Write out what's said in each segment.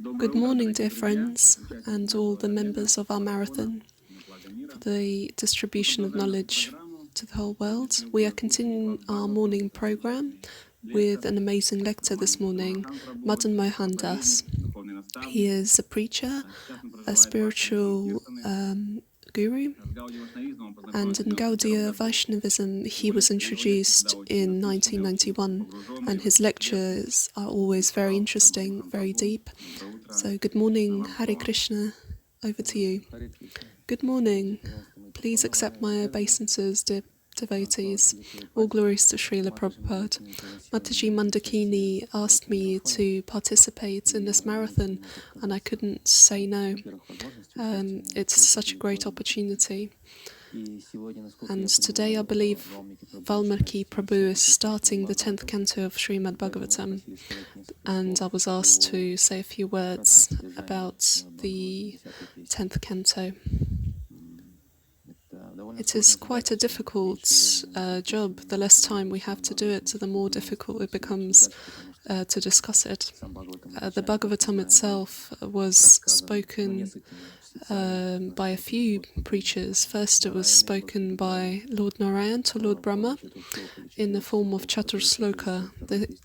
Good morning, dear friends, and all the members of our marathon for the distribution of knowledge to the whole world. We are continuing our morning program with an amazing lector this morning, Madana-Mohan Das. He is a preacher, a spiritual guru, and in Gaudiya Vaishnavism he was introduced in 1991, and his lectures are always very interesting, very deep. So good morning, Hare Krishna, over to you. Good morning. Please accept my obeisances, dear devotees. All glories to Srila Prabhupada. Mataji Mandakini asked me to participate in this marathon, and I couldn't say no. It's such a great opportunity. And today I believe Valmiki Prabhu is starting the 10th canto of Srimad-Bhagavatam, and I was asked to say a few words about the 10th canto. It is quite a difficult job. The less time we have to do it, the more difficult it becomes to discuss it. The Bhagavatam itself was spoken by a few preachers. First it was spoken by Lord Narayan to Lord Brahma in the form of Chatur Sloka.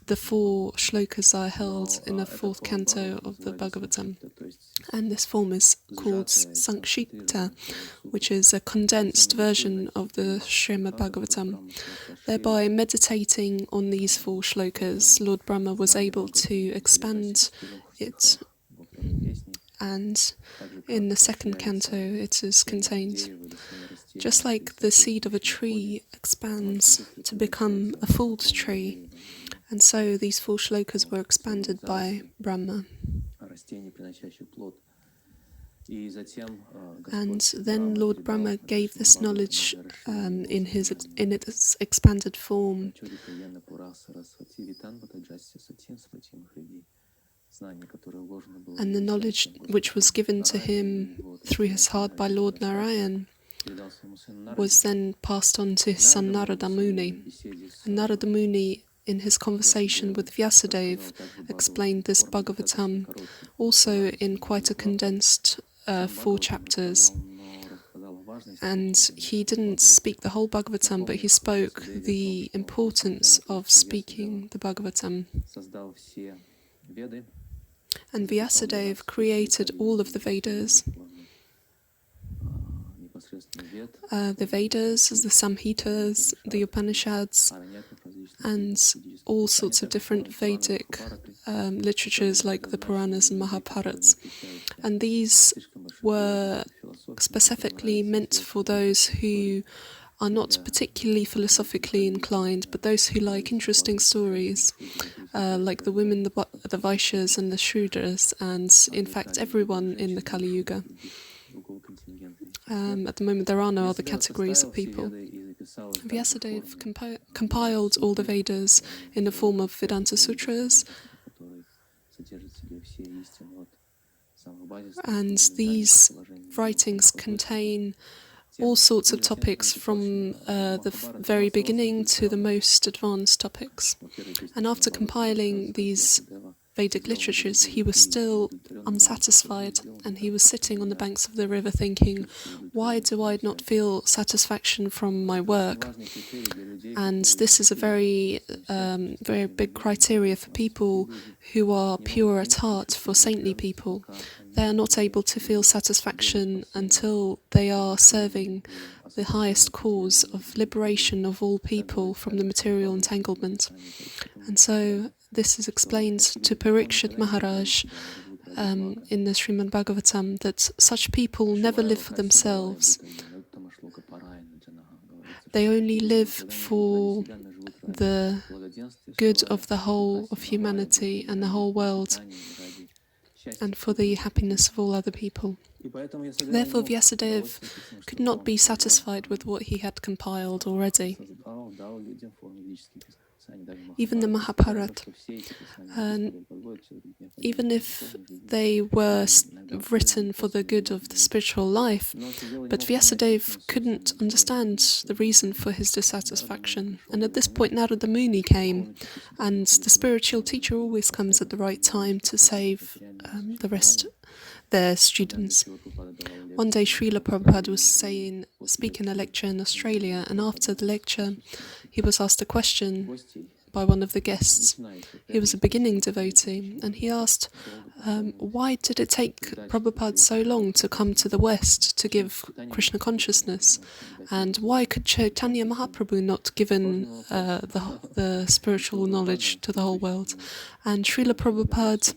The four shlokas are held in the 4th canto of the Bhagavatam. And this form is called Sankshipta, which is a condensed version of the Srimad-Bhagavatam. Thereby, meditating on these 4 shlokas, Lord Brahma was able to expand it. And in the 2nd canto, it is contained. Just like the seed of a tree expands to become a full tree, and so these 4 shlokas were expanded by Brahma. And then Lord Brahma gave this knowledge in its expanded form. And the knowledge which was given to him through his heart by Lord Narayan was then passed on to his son Narada Muni. And Narada Muni, in his conversation with Vyasadeva, explained this Bhagavatam also in quite a condensed 4 chapters. And he didn't speak the whole Bhagavatam, but he spoke the importance of speaking the Bhagavatam. And Vyasadeva created all of the Vedas. The Vedas, the Samhitas, the Upanishads, and all sorts of different Vedic literatures like the Puranas and Mahabharats. And these were specifically meant for those who are not particularly philosophically inclined, but those who like interesting stories, like the women, the Vaishyas and the Shudras, and in fact everyone in the Kali Yuga. At the moment there are no other categories of people. Vyasadeva compiled all the Vedas in the form of Vedanta Sutras, and these writings contain all sorts of topics from the very beginning to the most advanced topics. And after compiling these Vedic literatures, he was still unsatisfied, and he was sitting on the banks of the river thinking, why do I not feel satisfaction from my work? And this is a very big criteria for people who are pure at heart, for saintly people. They are not able to feel satisfaction until they are serving the highest cause of liberation of all people from the material entanglement. And so this is explained to Parikshit Maharaj in the Srimad-Bhagavatam, that such people never live for themselves. They only live for the good of the whole of humanity and the whole world, and for the happiness of all other people. Therefore, Vyasadeva could not be satisfied with what he had compiled already. even the Mahabharata, even if they were written for the good of the spiritual life, but Vyasadeva couldn't understand the reason for his dissatisfaction. And at this point, Narada-Muni came, and the spiritual teacher always comes at the right time to save their students. One day, Srila Prabhupada was speaking a lecture in Australia, and after the lecture, he was asked a question by one of the guests. He was a beginning devotee, and he asked, why did it take Prabhupada so long to come to the West to give Krishna consciousness? And why could Chaitanya Mahaprabhu not given the spiritual knowledge to the whole world? And Srila Prabhupada,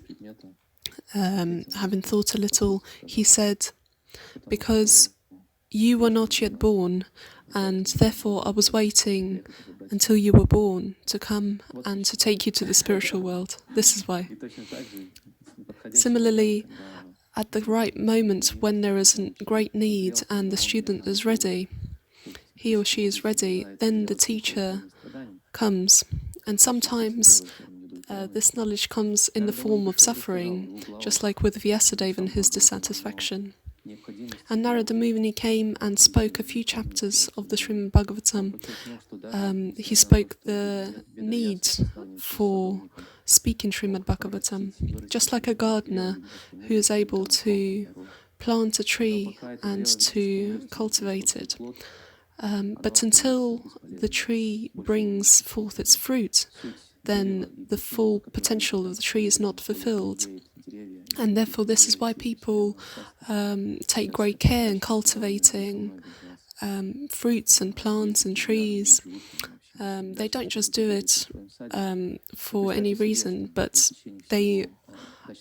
having thought a little, he said, because you were not yet born, and therefore I was waiting until you were born to come and to take you to the spiritual world. This is why. Similarly, at the right moment when there is a great need and the student is ready, he or she is ready, then the teacher comes. And sometimes this knowledge comes in the form of suffering, just like with Vyasadeva and his dissatisfaction. And Narada-Muni came and spoke a few chapters of the Srimad-Bhagavatam. He spoke the need for speaking Srimad-Bhagavatam, just like a gardener who is able to plant a tree and to cultivate it. But until the tree brings forth its fruit, then the full potential of the tree is not fulfilled. And therefore, this is why people take great care in cultivating fruits and plants and trees. They don't just do it for any reason, but they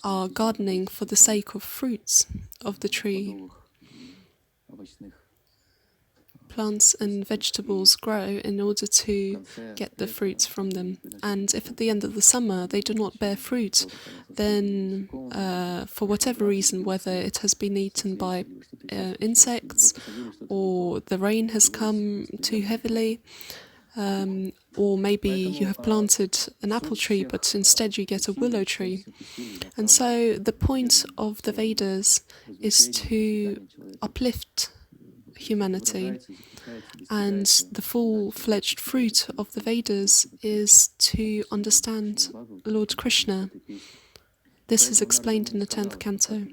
are gardening for the sake of fruits of the tree. Plants and vegetables grow in order to get the fruits from them. And if at the end of the summer they do not bear fruit, then for whatever reason, whether it has been eaten by insects, or the rain has come too heavily, or maybe you have planted an apple tree, but instead you get a willow tree. And so the point of the Vedas is to uplift humanity, and the full-fledged fruit of the Vedas is to understand Lord Krishna. This is explained in the 10th canto.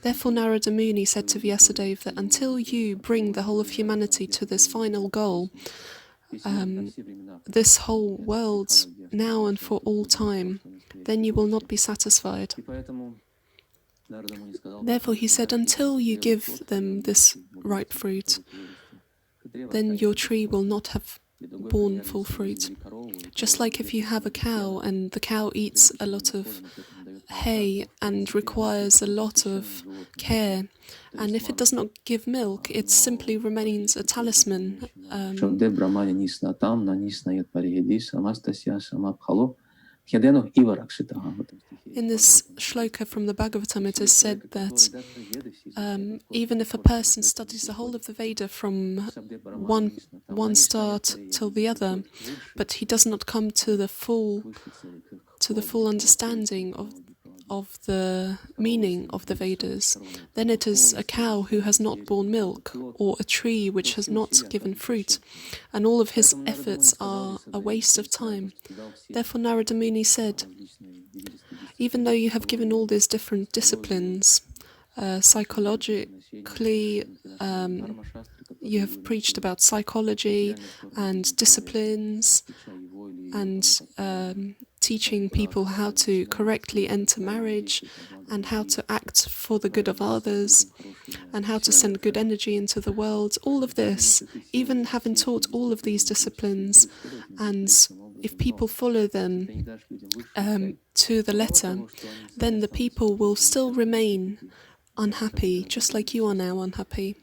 Therefore Narada-Muni said to Vyasadeva that until you bring the whole of humanity to this final goal, this whole world, now and for all time, then you will not be satisfied. Therefore he said, until you give them this ripe fruit, then your tree will not have borne full fruit. Just like if you have a cow and the cow eats a lot of hay and requires a lot of care, and if it does not give milk, it simply remains a talisman. In this shloka from the Bhagavatam, it is said that even if a person studies the whole of the Veda from one start till the other, but he does not come to the full understanding of the meaning of the Vedas, then it is a cow who has not borne milk, or a tree which has not given fruit, and all of his efforts are a waste of time. Therefore Narada-Muni said, even though you have given all these different disciplines, psychologically, you have preached about psychology and disciplines, and teaching people how to correctly enter marriage, and how to act for the good of others, and how to send good energy into the world. All of this, even having taught all of these disciplines, and if people follow them to the letter, then the people will still remain unhappy, just like you are now unhappy.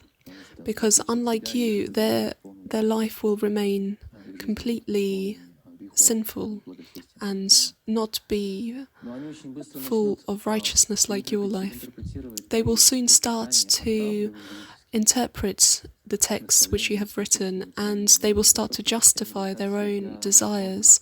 Because unlike you, their life will remain completely sinful and not be full of righteousness like your life. They will soon start to interpret the texts which you have written, and they will start to justify their own desires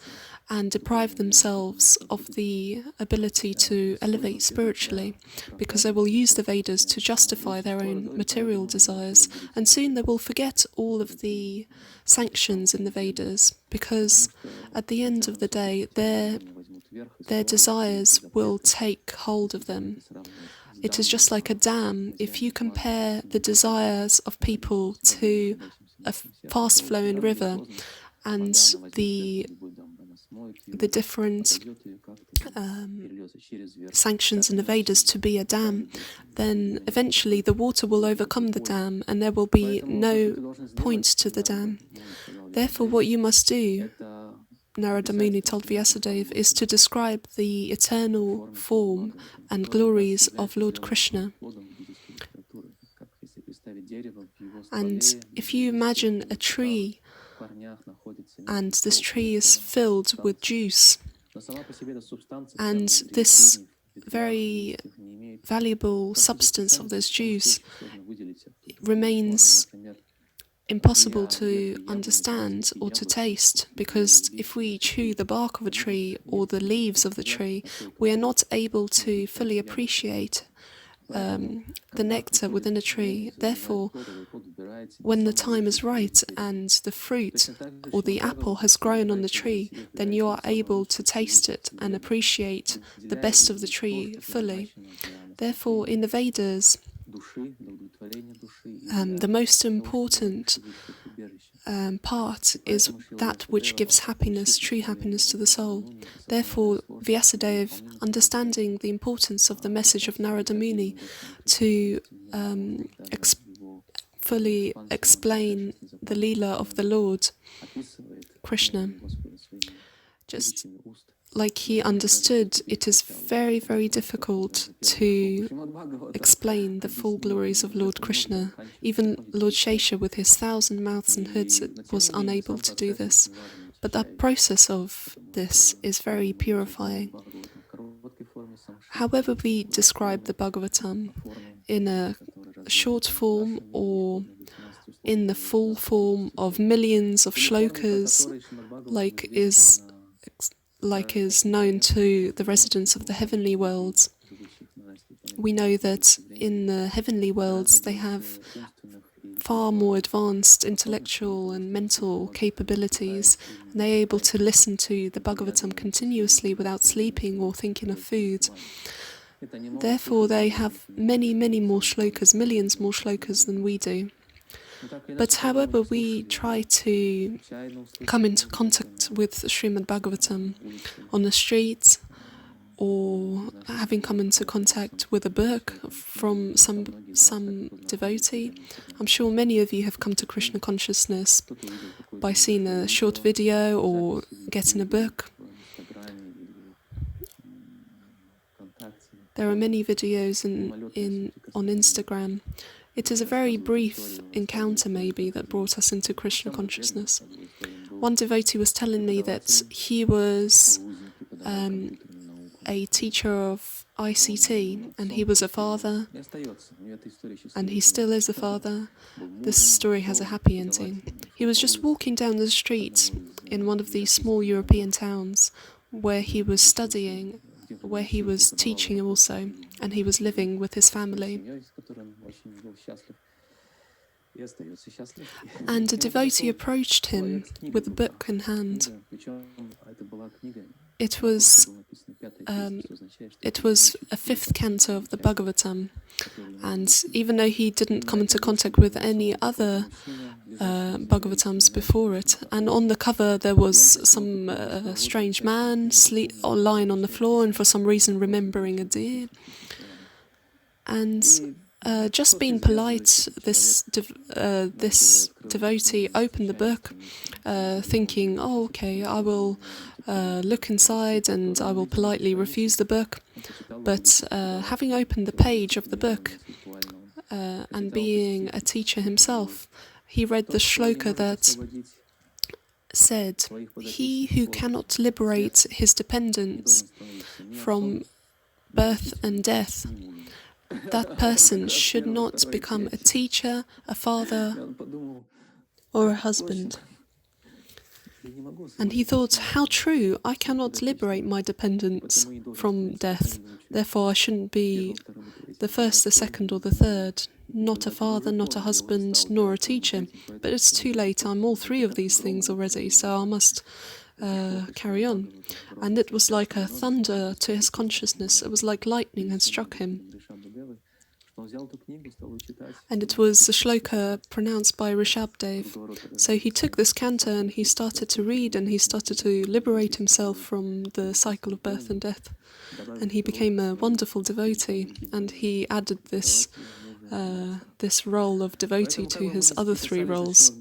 and deprive themselves of the ability to elevate spiritually, because they will use the Vedas to justify their own material desires, and soon they will forget all of the sanctions in the Vedas, because at the end of the day their desires will take hold of them. It is just like a dam. If you compare the desires of people to a fast-flowing river and the different sanctions in the Vedas to be a dam, then eventually the water will overcome the dam and there will be no point to the dam. Therefore, what you must do, Narada Muni told Vyasadeva, is to describe the eternal form and glories of Lord Krishna. And if you imagine a tree, and this tree is filled with juice, and this very valuable substance of this juice remains impossible to understand or to taste, because if we chew the bark of a tree or the leaves of the tree, we are not able to fully appreciate the nectar within a tree. Therefore, when the time is right and the fruit or the apple has grown on the tree, then you are able to taste it and appreciate the best of the tree fully. Therefore, in the Vedas, the most important part is that which gives happiness, true happiness to the soul. Therefore, Vyasadeva, understanding the importance of the message of Narada Muni to fully explain the Leela of the Lord Krishna, just like he understood, it is very, very difficult to explain the full glories of Lord Krishna. Even Lord Shesha, with his 1,000 mouths and hoods, was unable to do this. But the process of this is very purifying. However we describe the Bhagavatam, in a short form or in the full form of millions of shlokas, like is known to the residents of the heavenly worlds. We know that in the heavenly worlds they have far more advanced intellectual and mental capabilities, and they are able to listen to the Bhagavatam continuously without sleeping or thinking of food. Therefore they have many, many more shlokas, millions more shlokas than we do. But however we try to come into contact with Srimad-Bhagavatam on the street, or having come into contact with a book from some devotee, I'm sure many of you have come to Krishna consciousness by seeing a short video or getting a book. There are many videos on Instagram. It is a very brief encounter, maybe, that brought us into Krishna consciousness. One devotee was telling me that he was a teacher of ICT, and he was a father, and he still is a father. This story has a happy ending. He was just walking down the street in one of these small European towns where he was studying, where he was teaching also, and he was living with his family. And a devotee approached him with a book in hand. It was a fifth canto of the Bhagavatam, and even though he didn't come into contact with any other Bhagavatams before it, and on the cover there was some strange man lying on the floor and for some reason remembering a deer. And just being polite, this devotee opened the book, thinking, "Oh, okay, I will look inside and I will politely refuse the book." But having opened the page of the book and being a teacher himself, he read the shloka that said, "He who cannot liberate his dependents from birth and death, that person should not become a teacher, a father, or a husband." And he thought, how true, I cannot liberate my dependents from death. Therefore I shouldn't be the first, the second, or the third. Not a father, not a husband, nor a teacher. But it's too late, I'm all three of these things already, so I must carry on. And it was like a thunder to his consciousness. It was like lightning had struck him. And it was a shloka pronounced by Rishabdev. So he took this canto and he started to read, and he started to liberate himself from the cycle of birth and death. And he became a wonderful devotee, and he added this role of devotee to his other three roles.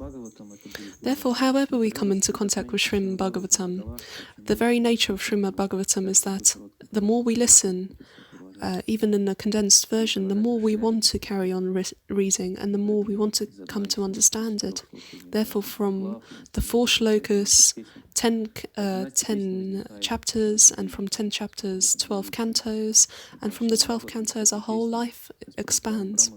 Therefore, however we come into contact with Srimad-Bhagavatam, the very nature of Srimad-Bhagavatam is that the more we listen, even in a condensed version, the more we want to carry on reading, and the more we want to come to understand it. Therefore, from the 4 shlokas, 10 chapters, and from 10 chapters, 12 cantos, and from the 12 cantos, our whole life expands.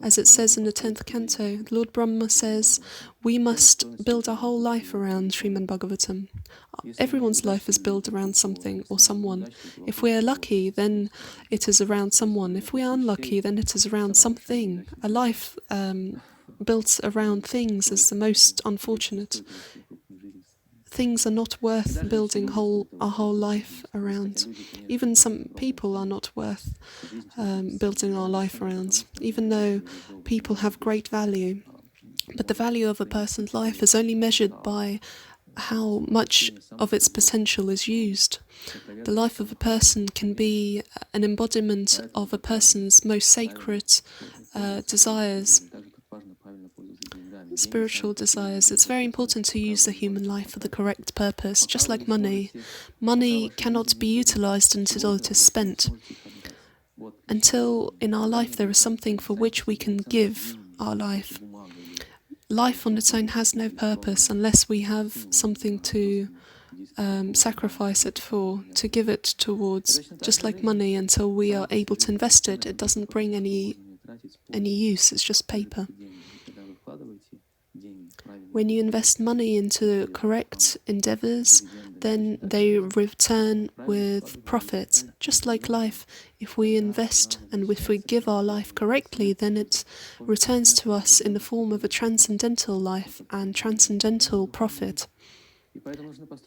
As it says in the 10th canto, Lord Brahma says, we must build our whole life around Srimad-Bhagavatam. Everyone's life is built around something or someone. If we are lucky, then it is around someone. If we are unlucky, then it is around something. A life built around things is the most unfortunate. Things are not worth building our whole life around. Even some people are not worth building our life around, even though people have great value. But the value of a person's life is only measured by how much of its potential is used. The life of a person can be an embodiment of a person's most sacred desires, spiritual desires. It's very important to use the human life for the correct purpose, just like money. Money cannot be utilized until it is spent. Until in our life there is something for which we can give our life. Life on its own has no purpose unless we have something to sacrifice it for, to give it towards. Just like money, until we are able to invest it, it doesn't bring any use, it's just paper. When you invest money into correct endeavors, then they return with profit. Just like life, if we invest and if we give our life correctly, then it returns to us in the form of a transcendental life and transcendental profit,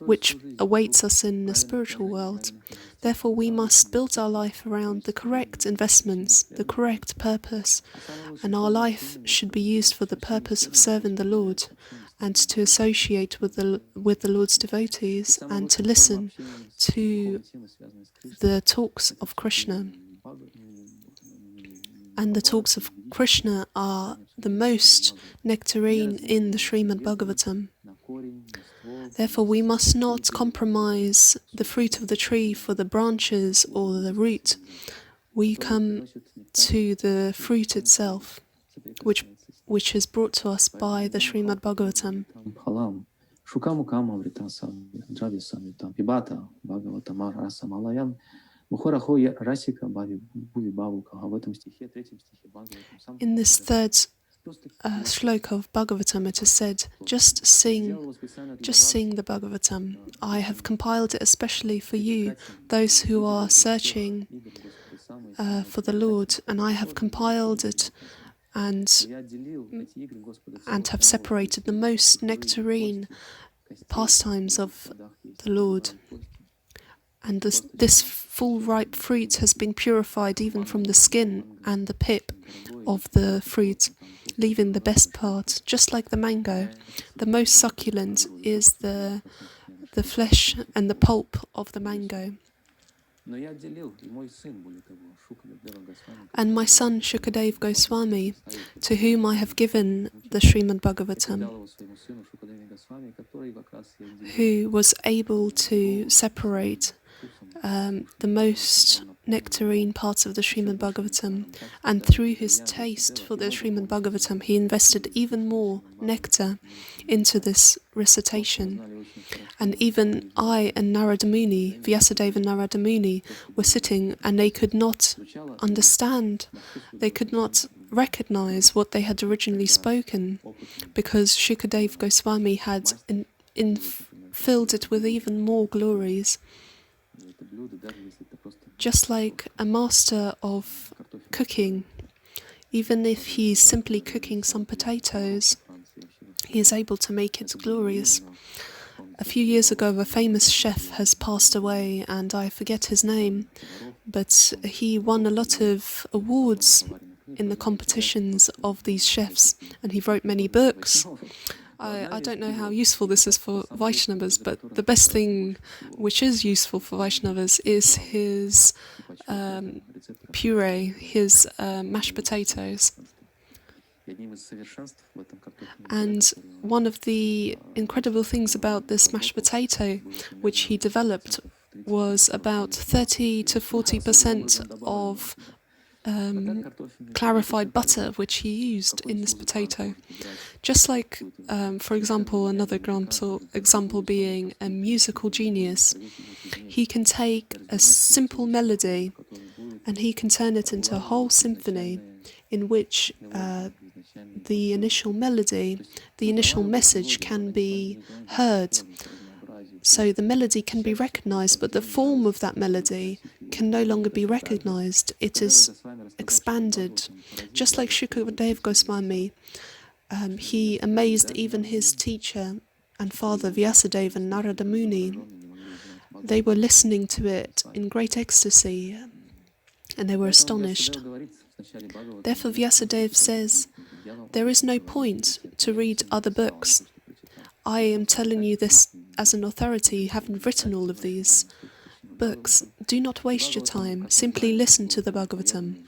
which awaits us in the spiritual world. Therefore, we must build our life around the correct investments, the correct purpose, and our life should be used for the purpose of serving the Lord, and to associate with the Lord's devotees, and to listen to the talks of Krishna. And the talks of Krishna are the most nectarine in the Srimad-Bhagavatam. Therefore, we must not compromise the fruit of the tree for the branches or the root. We come to the fruit itself, which is brought to us by the Srimad-Bhagavatam. In this third shloka of Bhagavatam, it is said, just sing the Bhagavatam. I have compiled it especially for you, those who are searching for the Lord, and I have compiled it and have separated the most nectarine pastimes of the Lord. And this full ripe fruit has been purified even from the skin and the pip of the fruit, leaving the best part, just like the mango. The most succulent is the flesh and the pulp of the mango. And my son Shukadev Goswami, to whom I have given the Srimad-Bhagavatam, who was able to separate the most nectarine parts of the Srimad-Bhagavatam, and through his taste for the Srimad-Bhagavatam, he invested even more nectar into this recitation. And even I and Narada Muni, Vyasadeva and Narada Muni, were sitting, and they could not understand, they could not recognize what they had originally spoken, because Shukadev Goswami had filled it with even more glories. Just like a master of cooking, even if he's simply cooking some potatoes, he is able to make it glorious. A few years ago, a famous chef has passed away, and I forget his name, but he won a lot of awards in the competitions of these chefs, and he wrote many books. I don't know how useful this is for Vaishnavas, but the best thing which is useful for Vaishnavas is his puree, his mashed potatoes. And one of the incredible things about this mashed potato, which he developed, was about 30 to 40% of clarified butter, which he used in this potato. Just like, for example, another example being a musical genius. He can take a simple melody and he can turn it into a whole symphony in which the initial melody, the initial message can be heard. So the melody can be recognized, but the form of that melody can no longer be recognized. It is expanded. Just like Shukadeva Goswami, he amazed even his teacher and father Vyasadeva and Narada Muni. They were listening to it in great ecstasy, and they were astonished. Therefore Vyasadeva says, there is no point to read other books. I am telling you this as an authority, having written all of these books. Do not waste your time. Simply listen to the Bhagavatam.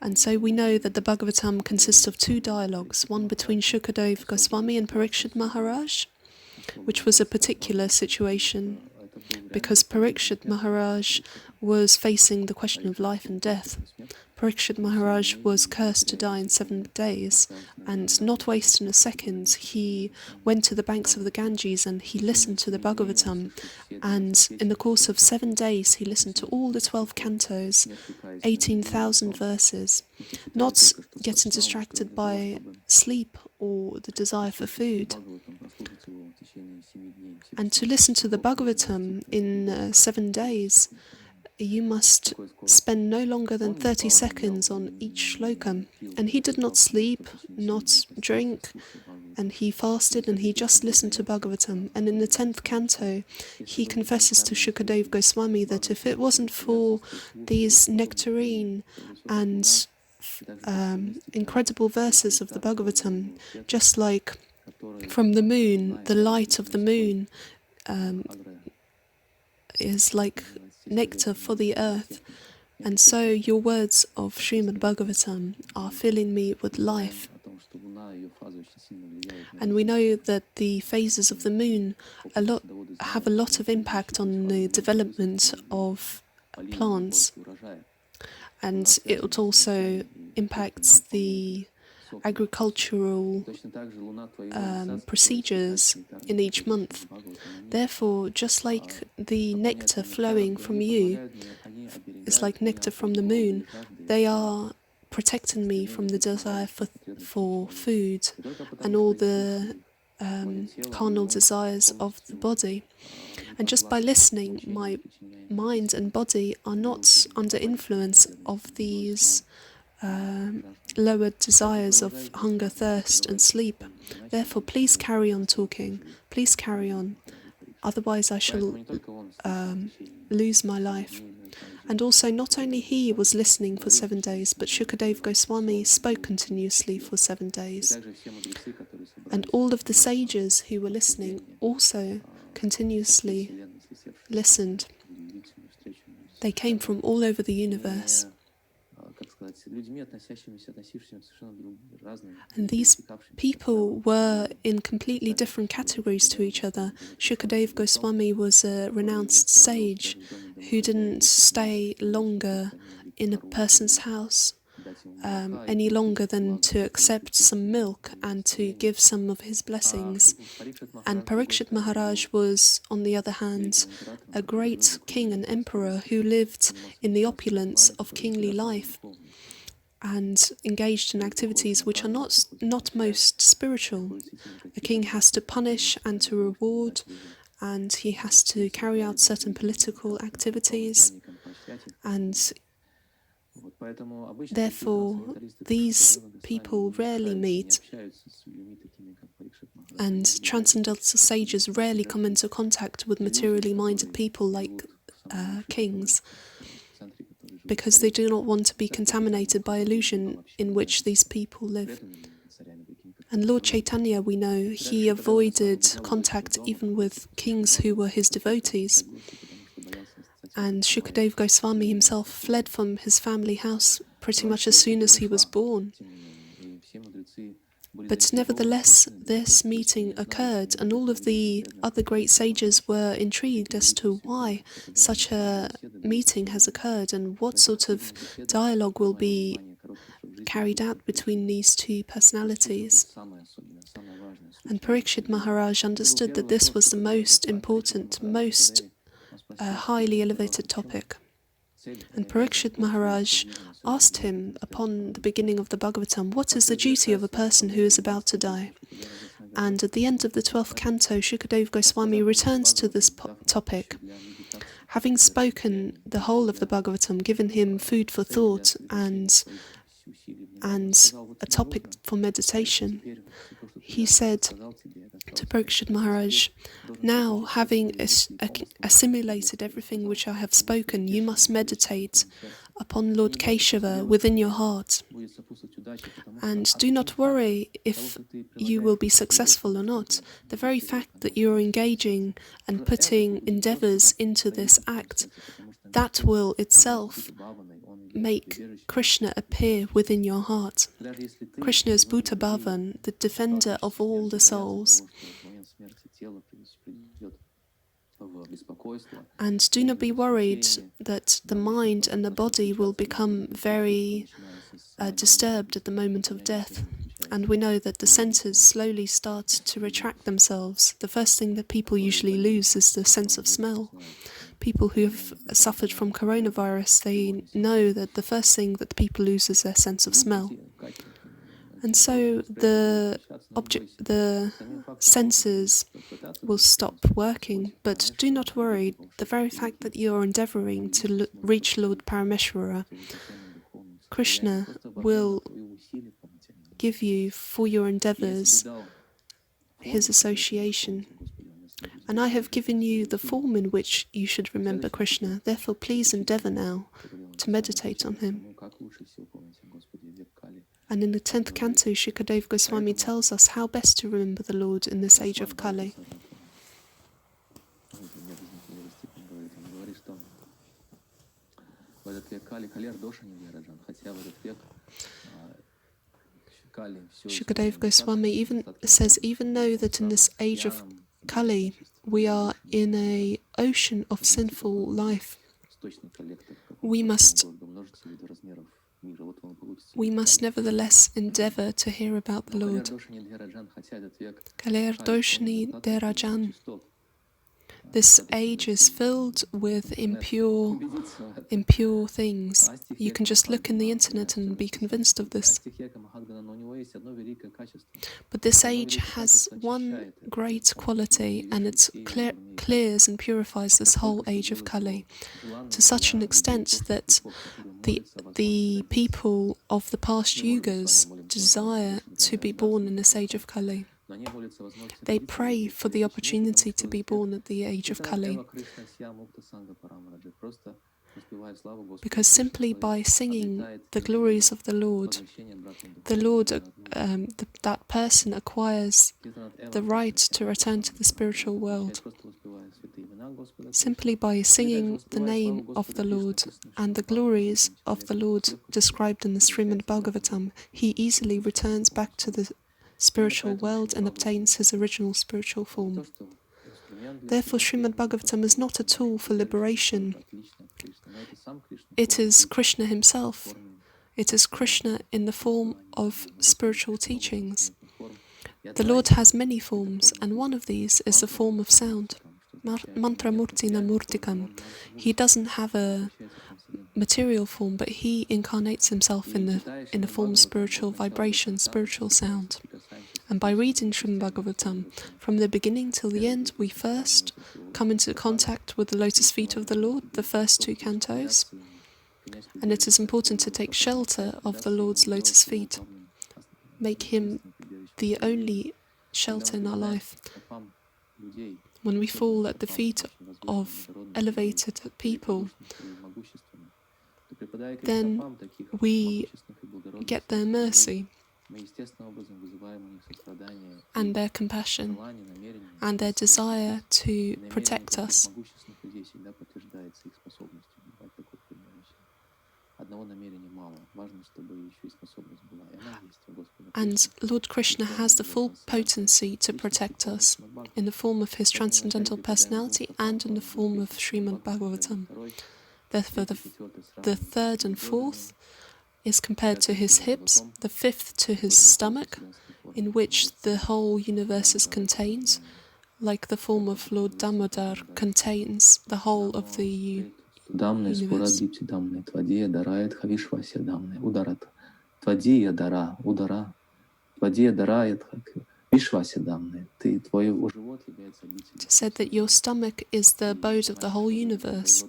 And so we know that the Bhagavatam consists of two dialogues, one between Shukadeva Goswami and Parikshit Maharaj, which was a particular situation, because Parikshit Maharaj was facing the question of life and death. Parikshit Maharaj was cursed to die in 7 days, and not wasting a second, he went to the banks of the Ganges and he listened to the Bhagavatam, and in the course of 7 days he listened to all the 12 cantos, 18,000 verses, not getting distracted by sleep or the desire for food. And to listen to the Bhagavatam in 7 days, you must spend no longer than 30 seconds on each shloka. And he did not sleep, not drink, and he fasted and he just listened to Bhagavatam. And in the 10th canto, he confesses to Shukadeva Goswami that if it wasn't for these nectarine and incredible verses of the Bhagavatam, just like from the moon, the light of the moon is like nectar for the earth, and so your words of Srimad-Bhagavatam are filling me with life. And we know that the phases of the moon have a lot of impact on the development of plants, and it also impacts the agricultural procedures in each month. Therefore, just like the nectar flowing from you is like nectar from the moon, they are protecting me from the desire for food and all the carnal desires of the body. And just by listening, my mind and body are not under influence of these lower desires of hunger, thirst and sleep. Therefore, please carry on talking. Please carry on. Otherwise I shall lose my life. And also, not only he was listening for 7 days, but Shukadeva Goswami spoke continuously for 7 days. And all of the sages who were listening also continuously listened. They came from all over the universe. And these people were in completely different categories to each other. Shukadeva Goswami was a renounced sage who didn't stay longer in a person's house any longer than to accept some milk and to give some of his blessings. And Parikshit Maharaj was, on the other hand, a great king and emperor who lived in the opulence of kingly life. and engaged in activities which are not most spiritual. A king has to punish and to reward, and he has to carry out certain political activities, and therefore these people rarely meet, and transcendental sages rarely come into contact with materially minded people like kings, because they do not want to be contaminated by illusion in which these people live. And Lord Chaitanya, we know, he avoided contact even with kings who were his devotees. And Shukadeva Goswami himself fled from his family house pretty much as soon as he was born. But nevertheless, this meeting occurred, and all of the other great sages were intrigued as to why such a meeting has occurred and what sort of dialogue will be carried out between these two personalities. And Parikshit Maharaj understood that this was the most important, most highly elevated topic. And Parikshit Maharaj asked him upon the beginning of the Bhagavatam, what is the duty of a person who is about to die? And at the end of the 12th canto, Shukadeva Goswami returns to this topic. Having spoken the whole of the Bhagavatam, given him food for thought and a topic for meditation, he said to Parikshit Maharaj, now having assimilated everything which I have spoken, you must meditate upon Lord Keshava within your heart. And do not worry if you will be successful or not. The very fact that you are engaging and putting endeavors into this act, that will itself make Krishna appear within your heart. Krishna is Bhuta Bhavan, the defender of all the souls. And do not be worried that the mind and the body will become very disturbed at the moment of death. And we know that the senses slowly start to retract themselves. The first thing that people usually lose is the sense of smell. People who have suffered from coronavirus, they know that the first thing that people lose is their sense of smell. And so the senses will stop working, but do not worry. The very fact that you are endeavoring to reach Lord Parameshvara, Krishna will give you for your endeavors his association. And I have given you the form in which you should remember Krishna. Therefore, please endeavor now to meditate on him. And in the 10th canto, Shukadeva Goswami tells us how best to remember the Lord in this age of Kali. Shukadeva Goswami even says, even though that in this age of Kali, we are in an ocean of sinful life, we must nevertheless endeavor to hear about the Lord. Kaler doshni derajan. This age is filled with impure things. You can just look in the internet and be convinced of this. But this age has one great quality, and it clears and purifies this whole age of Kali to such an extent that the people of the past yugas desire to be born in this age of Kali. They pray for the opportunity to be born at the age of Kali. Because simply by singing the glories of the Lord, that person acquires the right to return to the spiritual world. Simply by singing the name of the Lord and the glories of the Lord described in the Srimad-Bhagavatam, he easily returns back to the spiritual world and obtains his original spiritual form. Therefore, Srimad-Bhagavatam is not a tool for liberation. It is Krishna himself. It is Krishna in the form of spiritual teachings. The Lord has many forms, and one of these is the form of sound. Mantra murtina murtikam. He doesn't have a material form, but he incarnates himself in the form of spiritual vibration, spiritual sound. And by reading Srimad-Bhagavatam, from the beginning till the end, we first come into contact with the lotus feet of the Lord, the first two cantos, and it is important to take shelter of the Lord's lotus feet, make him the only shelter in our life. When we fall at the feet of elevated people, then we get their mercy and their compassion and their desire to protect us. And Lord Krishna has the full potency to protect us in the form of his transcendental personality and in the form of Srimad-Bhagavatam. Therefore, the third and fourth is compared to his hips, the fifth to his stomach, in which the whole universe is contained, like the form of Lord Damodar contains the whole of the universe. It is said that your stomach is the abode of the whole universe.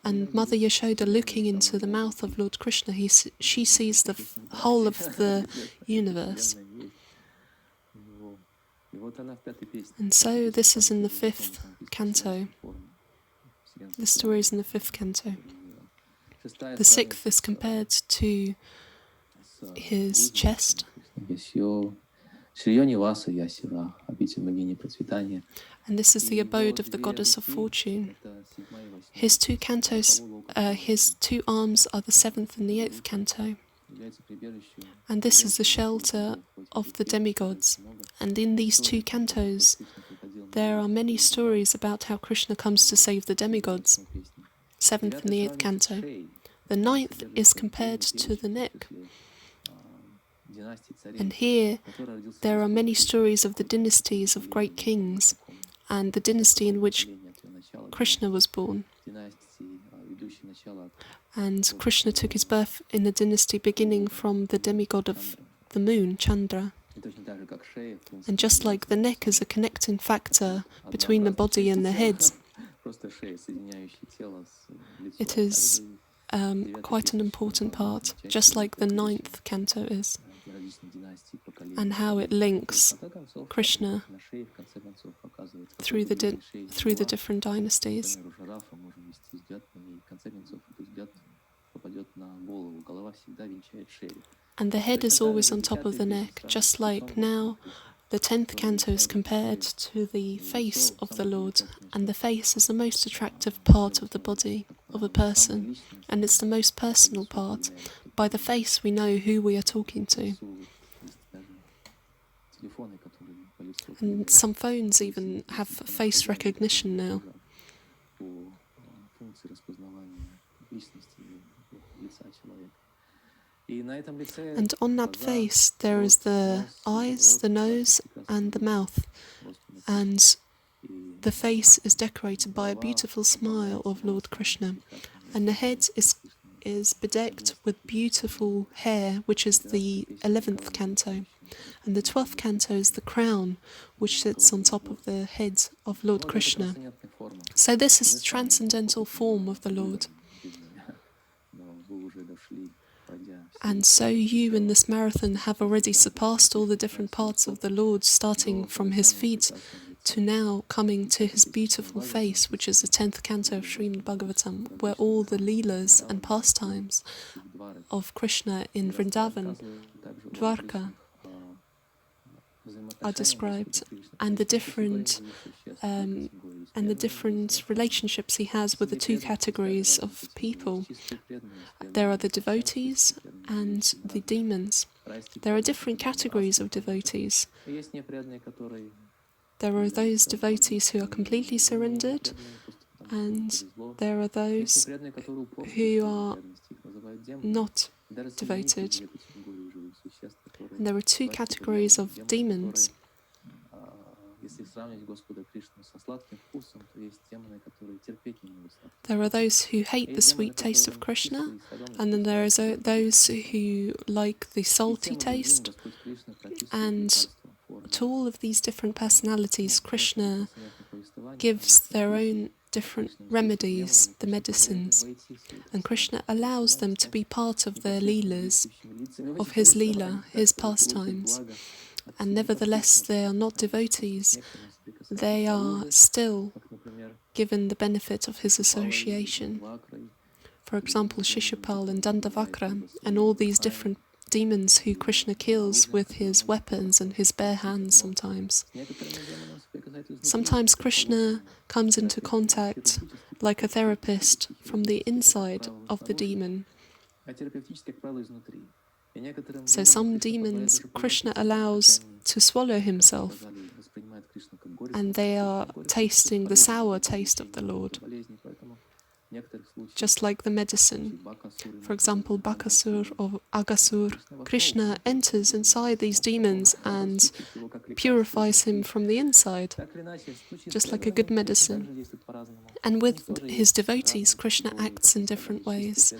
And Mother Yashoda, looking into the mouth of Lord Krishna, she sees the whole of the universe. And so this is in the fifth canto. The story is in the fifth canto. The sixth is compared to his chest. And this is the abode of the goddess of fortune. His two cantos, his two arms are the seventh and the eighth canto. And this is the shelter of the demigods. And in these two cantos, there are many stories about how Krishna comes to save the demigods. Seventh and the eighth canto. The ninth is compared to the neck. And here, there are many stories of the dynasties of great kings and the dynasty in which Krishna was born. And Krishna took his birth in the dynasty beginning from the demigod of the moon, Chandra. And just like the neck is a connecting factor between the body and the head, it is quite an important part, just like the ninth canto is, and how it links Krishna through the different dynasties. And the head is always on top of the neck, just like now the 10th canto is compared to the face of the Lord, and the face is the most attractive part of the body of a person, and it's the most personal part. By the face we know who we are talking to. And some phones even have face recognition now. And on that face there is the eyes, the nose and the mouth, and the face is decorated by a beautiful smile of Lord Krishna, and the head is bedecked with beautiful hair, which is the 11th canto, and the 12th canto is the crown which sits on top of the head of Lord Krishna. So this is the transcendental form of the Lord. And so you in this marathon have already surpassed all the different parts of the Lord, starting from his feet to now coming to his beautiful face, which is the 10th canto of Srimad-Bhagavatam, where all the Leelas and pastimes of Krishna in Vrindavan, Dwarka, are described, and the different relationships he has with the two categories of people. There are the devotees and the demons. There are different categories of devotees. There are those devotees who are completely surrendered, and there are those who are not devoted. And there are two categories of demons. There are those who hate the sweet taste of Krishna, and then there are those who like the salty taste. And to all of these different personalities, Krishna gives their own different remedies, the medicines, and Krishna allows them to be part of their Leelas, of his Leela, his pastimes. And nevertheless, they are not devotees. They are still given the benefit of his association. For example, Shishupal and Dandavakra, and all these different demons who Krishna kills with his weapons and his bare hands sometimes. Sometimes Krishna comes into contact like a therapist from the inside of the demon. So some demons Krishna allows to swallow himself, and they are tasting the sour taste of the Lord, just like the medicine. For example, Bakasur or Agasur, Krishna enters inside these demons and purifies him from the inside, just like a good medicine. And with his devotees, Krishna acts in different ways.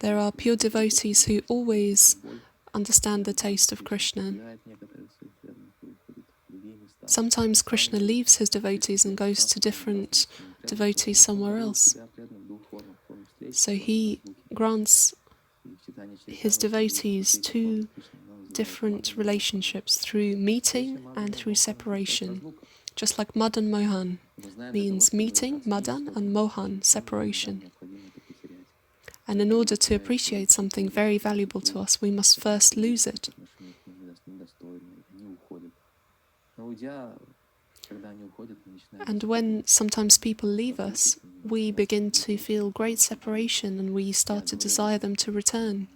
There are pure devotees who always understand the taste of Krishna. Sometimes Krishna leaves his devotees and goes to different devotees somewhere else. So he grants his devotees two different relationships through meeting and through separation. Just like Madana-Mohan means meeting, Madan, and Mohan, separation. And in order to appreciate something very valuable to us, we must first lose it. And when sometimes people leave us, we begin to feel great separation and we start to desire them to return.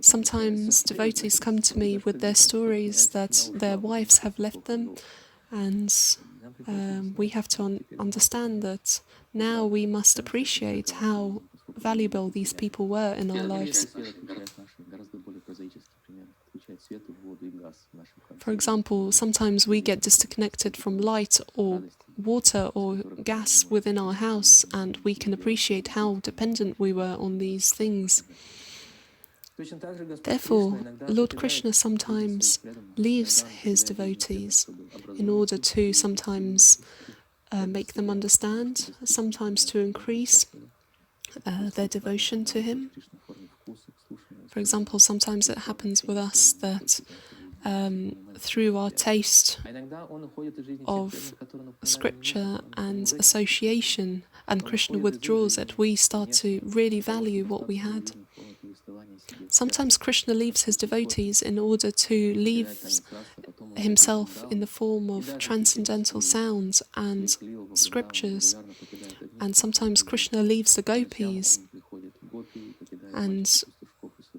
Sometimes devotees come to me with their stories that their wives have left them, and we have to understand that now we must appreciate how valuable these people were in our lives. For example, sometimes we get disconnected from light or water or gas within our house, and we can appreciate how dependent we were on these things. Therefore, Lord Krishna sometimes leaves his devotees in order to sometimes make them understand, sometimes to increase their devotion to him. For example, sometimes it happens with us that through our taste of scripture and association, and Krishna withdraws it, we start to really value what we had. Sometimes Krishna leaves his devotees in order to leave himself in the form of transcendental sounds and scriptures. And sometimes Krishna leaves the gopis and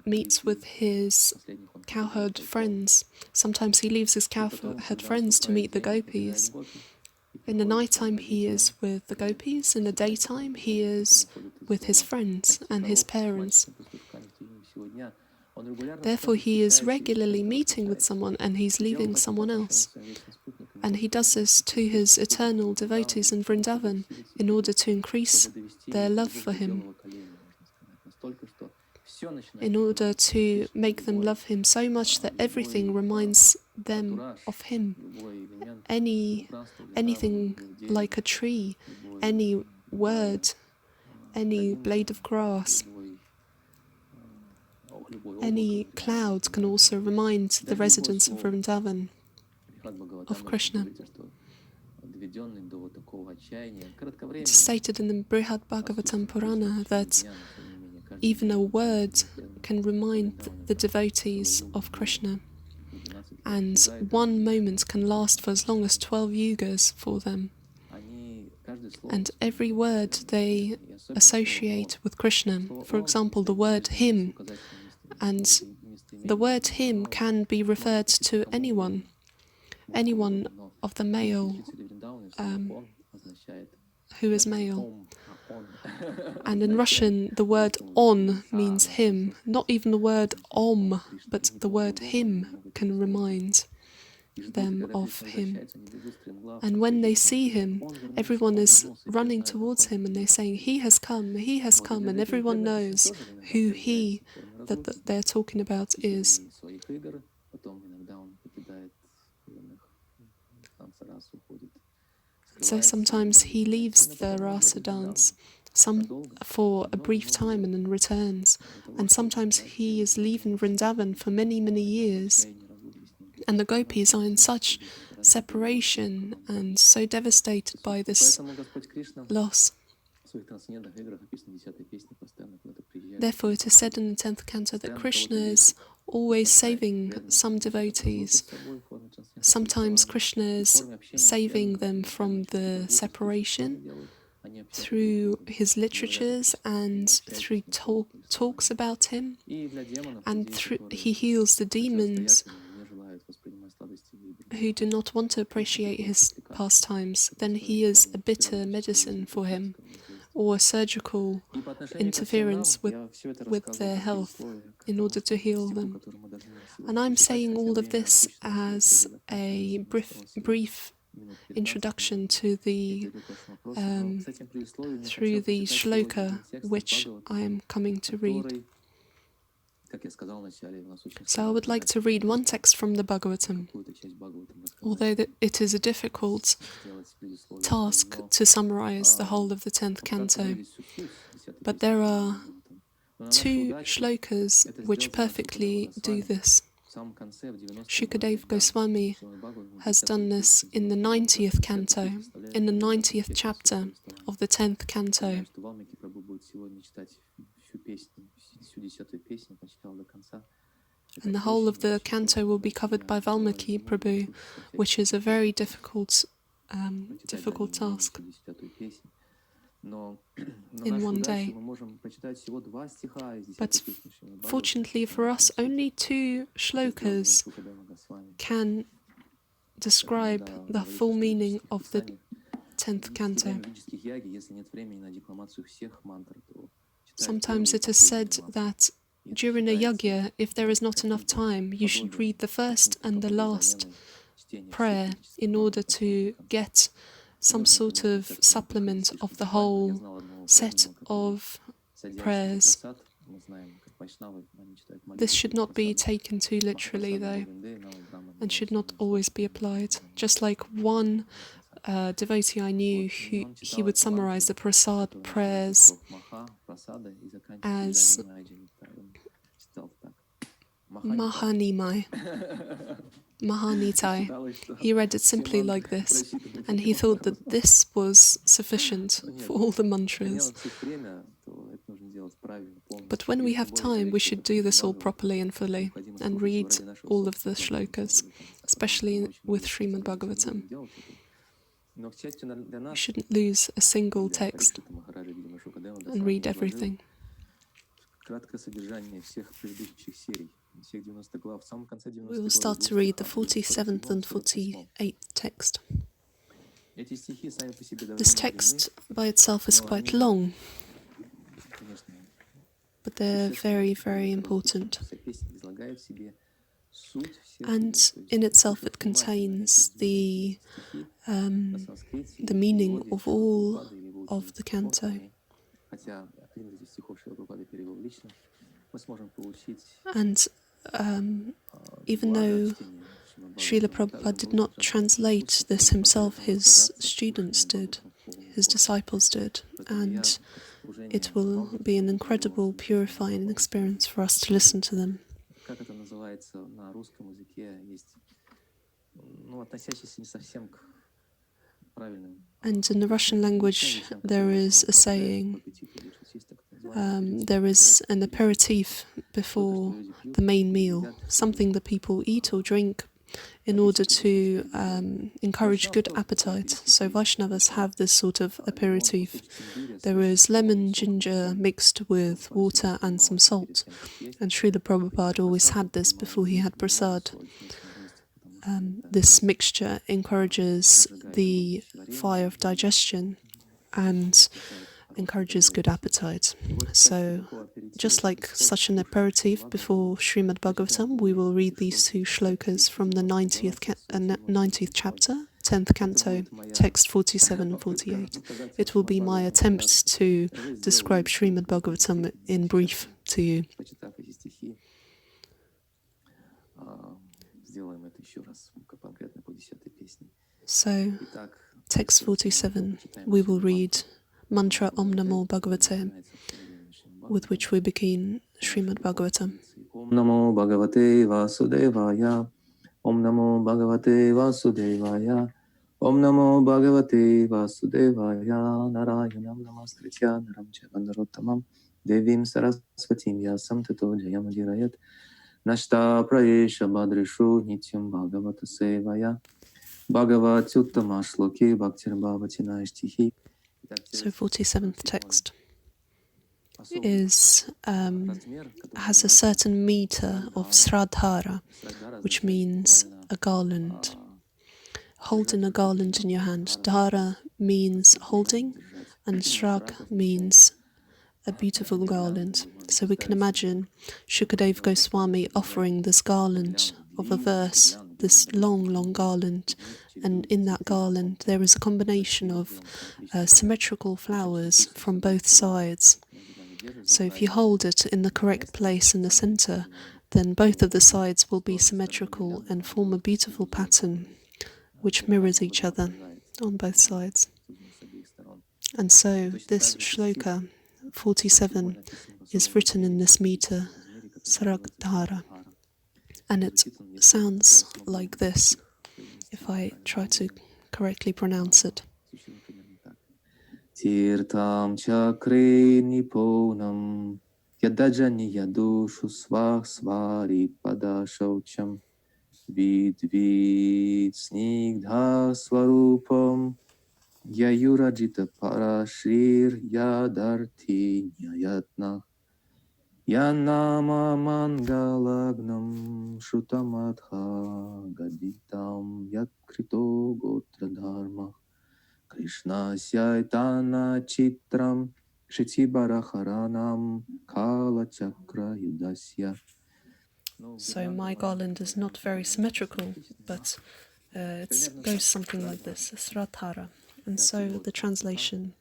meets with his cowherd friends. Sometimes he leaves his cowherd friends to meet the gopis. In the nighttime he is with the gopis, in the daytime he is with his friends and his parents. Therefore he is regularly meeting with someone and he's leaving someone else. And he does this to his eternal devotees in Vrindavan in order to increase their love for him, in order to make them love him so much that everything reminds them of him. Anything like a tree, any word, any blade of grass, any cloud can also remind the residents of Vrindavan of Krishna. It's stated in the Srimad-Bhagavatam Purana that even a word can remind the devotees of Krishna, and one moment can last for as long as 12 yugas for them. And every word they associate with Krishna. For example, the word him, and the word him can be referred to anyone of the male who is male. And in Russian, the word on means him. Not even the word om, but the word him can remind them of him. And when they see him, everyone is running towards him and they're saying, he has come, and everyone knows who he that they're talking about is. So sometimes he leaves the rasa dance, some for a brief time and then returns. And sometimes he is leaving Vrindavan for many, many years. And the gopis are in such separation and so devastated by this loss. Therefore, it is said in the 10th canto that Krishna is always saving some devotees. Sometimes Krishna is saving them from the separation through his literatures and through talks about him, and he heals the demons who do not want to appreciate his pastimes. Then he is a bitter medicine for him, or a surgical interference with their health in order to heal them. And I'm saying all of this as a brief introduction to the through the shloka which I am coming to read. So I would like to read one text from the Bhagavatam, although it is a difficult task to summarize the whole of the 10th canto. But there are two shlokas which perfectly do this. Shukadeva Goswami has done this in the 90th canto, in the 90th chapter of the 10th canto. And the whole of the canto will be covered by Valmiki Prabhu, which is a very difficult task in one day. But fortunately for us, only two shlokas can describe the full meaning of the 10th canto. Sometimes it is said that during a yajna, if there is not enough time, you should read the first and the last prayer in order to get some sort of supplement of the whole set of prayers. This should not be taken too literally, though, and should not always be applied. Just like one devotee I knew, he would summarize the prasad prayers as Mahanimai. Mahanitai. He read it simply like this, and he thought that this was sufficient for all the mantras. But when we have time, we should do this all properly and fully, and read all of the shlokas, especially with Srimad-Bhagavatam. You shouldn't lose a single text and read everything. We will start to read the 47th and 48th text. This text by itself is quite long, but they're very, very important. And in itself it contains the meaning of all of the canto. And even though Srila Prabhupada did not translate this himself, his students did, his disciples did, and it will be an incredible purifying experience for us to listen to them. And in the Russian language there is a saying, there is an aperitif before the main meal, something that people eat or drink in order to encourage good appetite. So Vaishnavas have this sort of aperitif. There is lemon, ginger mixed with water and some salt. And Srila Prabhupada always had this before he had prasad. This mixture encourages the fire of digestion and encourages good appetite. So, just like such an aperitif before Srimad-Bhagavatam, we will read these two shlokas from the 90th chapter, 10th canto, text 47 and 48. It will be my attempt to describe Srimad-Bhagavatam in brief to you. So, text 47, we will read mantra Om Namo Bhagavate, with which we begin Srimad-Bhagavatam. Om Namo Bhagavate Vasudevaya. Om Namo Bhagavate Vasudevaya. Om Namo Bhagavate Vasudevaya. Narayanam Namaskritya Naram Chaiva Narottamam Devim Saraswatim Vyasam Tato Jayamudirayat Nashta Prayesha Badrishu Nityam Bhagavata Sevaya Bhagavati Uttama Shloki Bhaktir Bhavati Naishtihi. So 47th text is has a certain meter of Strattera, which means a garland. Holding a garland in your hand. Dhara means holding, and Shrag means a beautiful garland. So we can imagine Shukadev Goswami offering this garland of a verse, this long, long garland, and in that garland there is a combination of symmetrical flowers from both sides. So if you hold it in the correct place in the center, then both of the sides will be symmetrical and form a beautiful pattern which mirrors each other on both sides. And so this shloka 47 is written in this meter, Saragdhara, and it sounds like this, if I try to correctly pronounce it. Tirtam chakre niponam yadajani yadushu svari pada shaucham vidvid snigdha swarupam yayurajita parashrir yadarthi nyayatna yanama mangalagnam shutamadha gaditam yakrito gotra dharma Krishna Chaitanya Chitram Shitibaraharanam Kala Chakra Yudasya. So my garland is not very symmetrical, but it goes something like this, Strattera. And so the translation.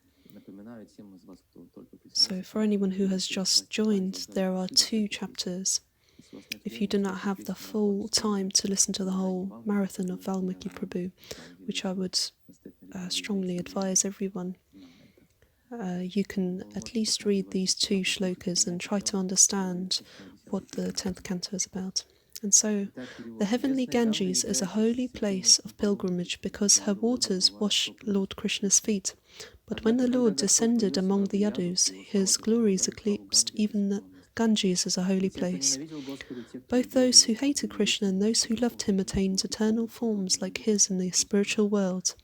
So for anyone who has just joined, there are 2 chapters. If you do not have the full time to listen to the whole marathon of Valmiki Prabhu, which I would strongly advise everyone, you can at least read these 2 shlokas and try to understand what the 10th canto is about. And so, the heavenly Ganges is a holy place of pilgrimage because her waters wash Lord Krishna's feet. But when the Lord descended among the Yadus, his glories eclipsed even the Ganges as a holy place. Both those who hated Krishna and those who loved him attained eternal forms like his in the spiritual world.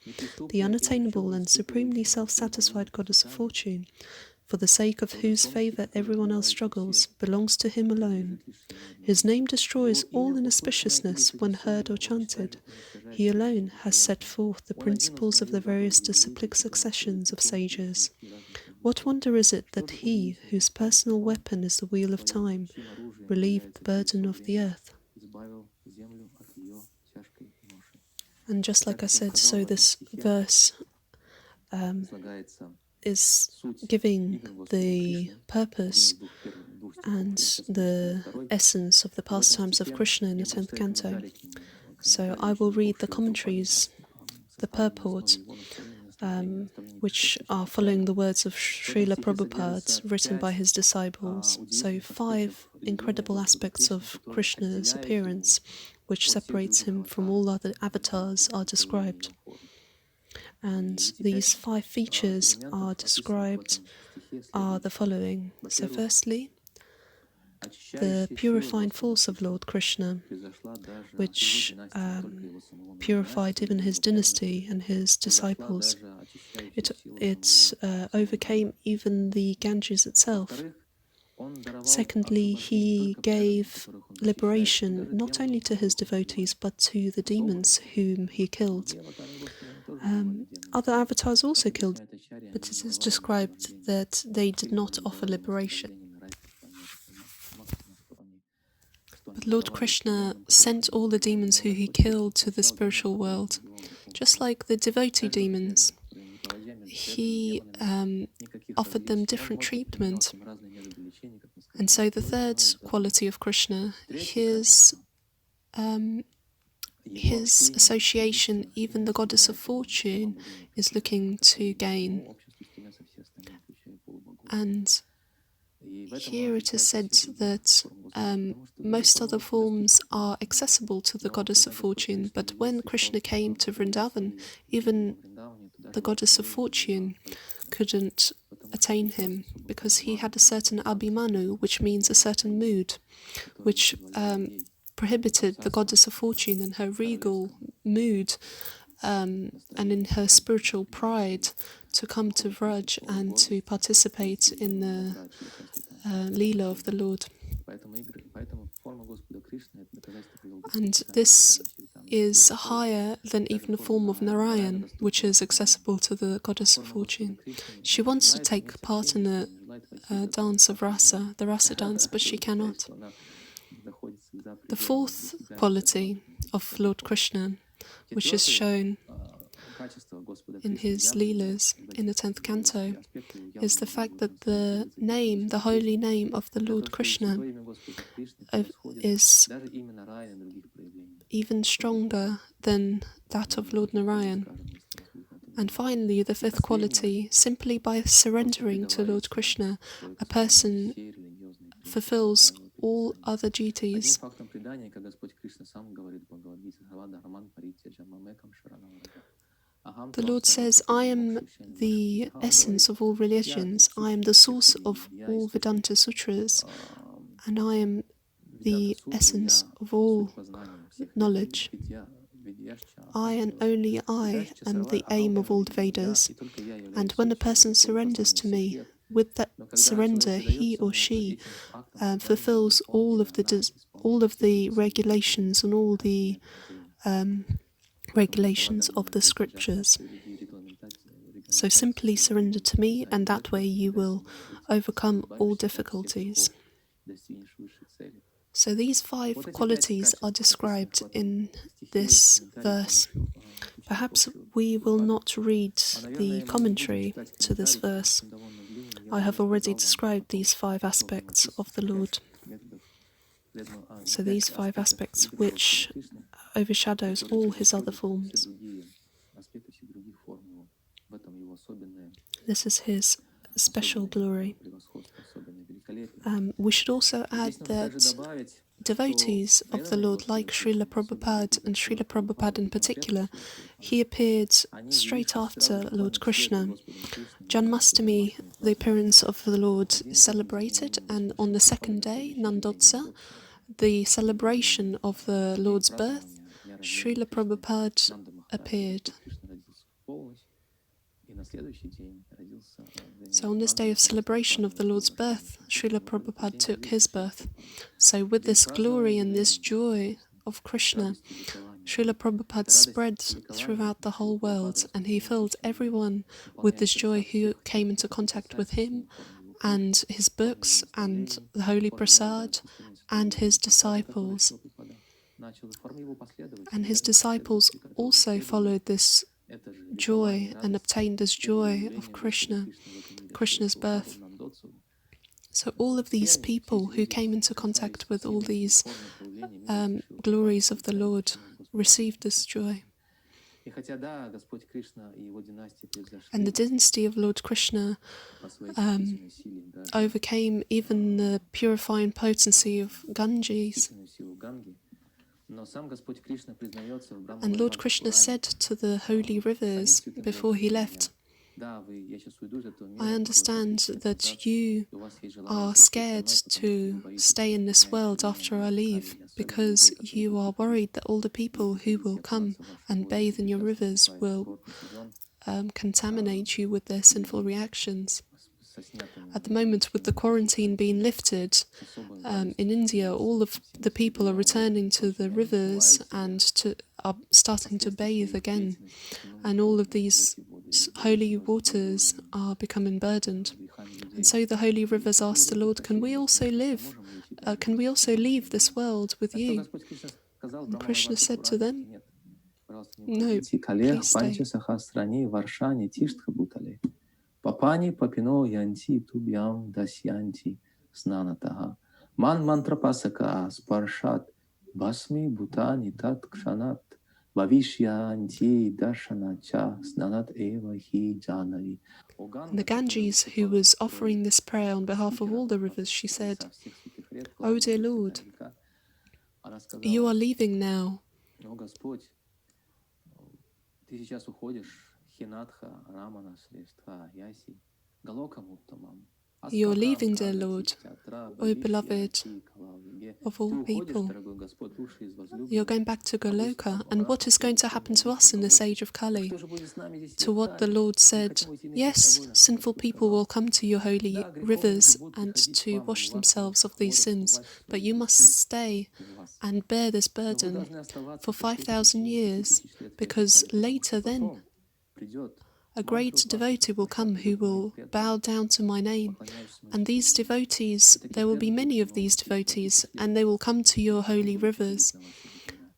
The unattainable and supremely self-satisfied goddess of fortune, for the sake of whose favour everyone else struggles, belongs to him alone. His name destroys all inauspiciousness when heard or chanted. He alone has set forth the principles of the various disciplic successions of sages. What wonder is it that he, whose personal weapon is the wheel of time, relieved the burden of the earth? And just like I said, so this verse is giving the purpose and the essence of the pastimes of Krishna in the 10th canto. So I will read the commentaries, the purport, which are following the words of Srila Prabhupada, written by his disciples. So 5 incredible aspects of Krishna's appearance, which separates him from all other avatars, are described. And these 5 features are described are the following. So firstly, the purifying force of Lord Krishna, which purified even his dynasty and his disciples. It overcame even the Ganges itself. Secondly, he gave liberation not only to his devotees but to the demons whom he killed. Other avatars also killed, but it is described that they did not offer liberation. But Lord Krishna sent all the demons who he killed to the spiritual world, just like the devotee demons. He offered them different treatment. And so the third quality of Krishna, his association, even the goddess of fortune, is looking to gain. And here it is said that most other forms are accessible to the goddess of fortune, but when Krishna came to Vrindavan, even the goddess of fortune couldn't attain him, because he had a certain abhimanu, which means a certain mood, which prohibited the goddess of fortune in her regal mood and in her spiritual pride to come to Vraj and to participate in the Leela of the Lord. And this is higher than even the form of Narayan, which is accessible to the goddess of fortune. She wants to take part in the dance of rasa, the rasa dance, but she cannot. The fourth quality of Lord Krishna, which is shown in his Leelas in the 10th canto, is the fact that the name, the holy name of the Lord Krishna is even stronger than that of Lord Narayan. And finally, the fifth quality, simply by surrendering to Lord Krishna, a person fulfills all other duties. The Lord says, I am the essence of all religions, I am the source of all Vedanta sutras, and I am the essence of all knowledge. I and only I am the aim of all the Vedas. And when a person surrenders to me, with that surrender, he or she fulfills all of the regulations and all the regulations of the scriptures. So simply surrender to me, and that way you will overcome all difficulties. So these 5 qualities are described in this verse. Perhaps we will not read the commentary to this verse. I have already described these 5 aspects of the Lord. So these 5 aspects which overshadows all his other forms. This is his special glory. We should also add that devotees of the Lord, like Srila Prabhupada and Srila Prabhupada in particular, he appeared straight after Lord Krishna. Janmastami, the appearance of the Lord, is celebrated, and on the second day, Nandotsa, the celebration of the Lord's birth, Srila Prabhupada appeared. So on this day of celebration of the Lord's birth, Srila Prabhupada took his birth. So with this glory and this joy of Krishna, Srila Prabhupada spread throughout the whole world, and he filled everyone with this joy who came into contact with him and his books and the Holy Prasad and his disciples. And his disciples also followed this joy and obtained this joy of Krishna, Krishna's birth. So all of these people who came into contact with all these glories of the Lord received this joy. And the dynasty of Lord Krishna overcame even the purifying potency of Ganges. And Lord Krishna said to the holy rivers before he left, I understand that you are scared to stay in this world after I leave, because you are worried that all the people who will come and bathe in your rivers will contaminate you with their sinful reactions. At the moment, with the quarantine being lifted, in India, all of the people are returning to the rivers and are starting to bathe again. And all of these holy waters are becoming burdened. And so the holy rivers asked the Lord, can we also live? Can we also leave this world with you? And Krishna said to them, no, please stay. Papani papino yanti tubhyam dasyanti snanataha. Man mantra pasaka sparshat basmi bhutani tat kshanat bhavishyanti darshanacha snanat eva hi janavi. And the Ganges, who was offering this prayer on behalf of all the rivers, she said, "O dear Lord, you are leaving now. You are leaving, dear Lord, O beloved of all people. You're going back to Goloka, and what is going to happen to us in this age of Kali?" To what the Lord said, "Yes, sinful people will come to your holy rivers and to wash themselves of these sins, but you must stay and bear this burden for 5,000 years, because later then a great devotee will come who will bow down to my name. And these devotees, there will be many of these devotees, and they will come to your holy rivers,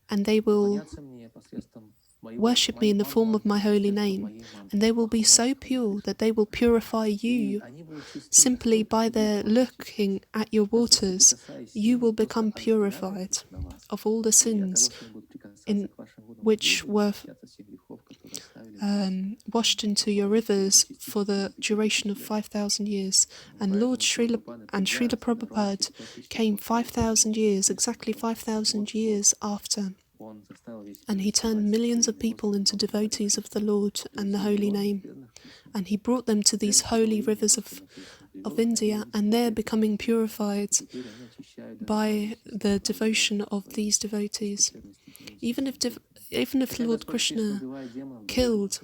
and they will worship me in the form of my holy name, and they will be so pure that they will purify you. Simply by their looking at your waters, you will become purified of all the sins in which were washed into your rivers for the duration of 5,000 years. And Lord Srila and Srila Prabhupada came 5,000 years, exactly 5,000 years after. And he turned millions of people into devotees of the Lord and the holy name. And he brought them to these holy rivers of India, and they're becoming purified by the devotion of these devotees. Even if Lord Krishna killed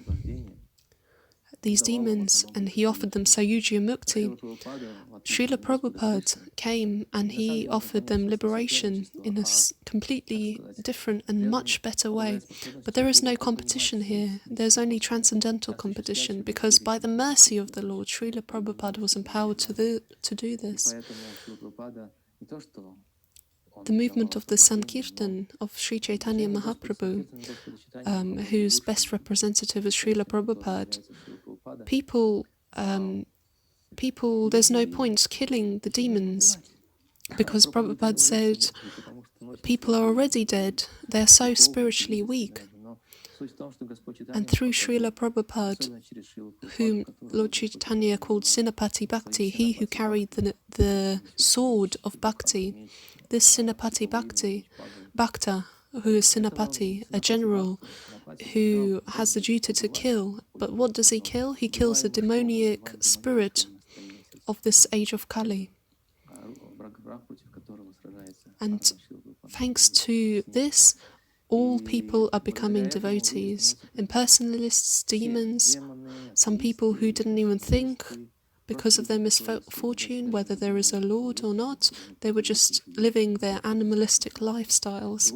these demons and he offered them Sayujya Mukti, Srila Prabhupada came and he offered them liberation in a completely different and much better way. But there is no competition here. There's only transcendental competition, because by the mercy of the Lord, Srila Prabhupada was empowered to do this. The movement of the Sankirtan of Sri Chaitanya Mahaprabhu, whose best representative is Srila Prabhupada, people, there's no point killing the demons, because Prabhupada said people are already dead, they're so spiritually weak. And through Srila Prabhupada, whom Lord Chaitanya called Sinapati Bhakti, he who carried the sword of Bhakti, this Sinapati Bhakta, who is Sinapati, a general who has the duty to kill. But what does he kill? He kills the demoniac spirit of this age of Kali. And thanks to this, all people are becoming devotees. Impersonalists, demons, some people who didn't even think because of their misfortune, whether there is a Lord or not, they were just living their animalistic lifestyles.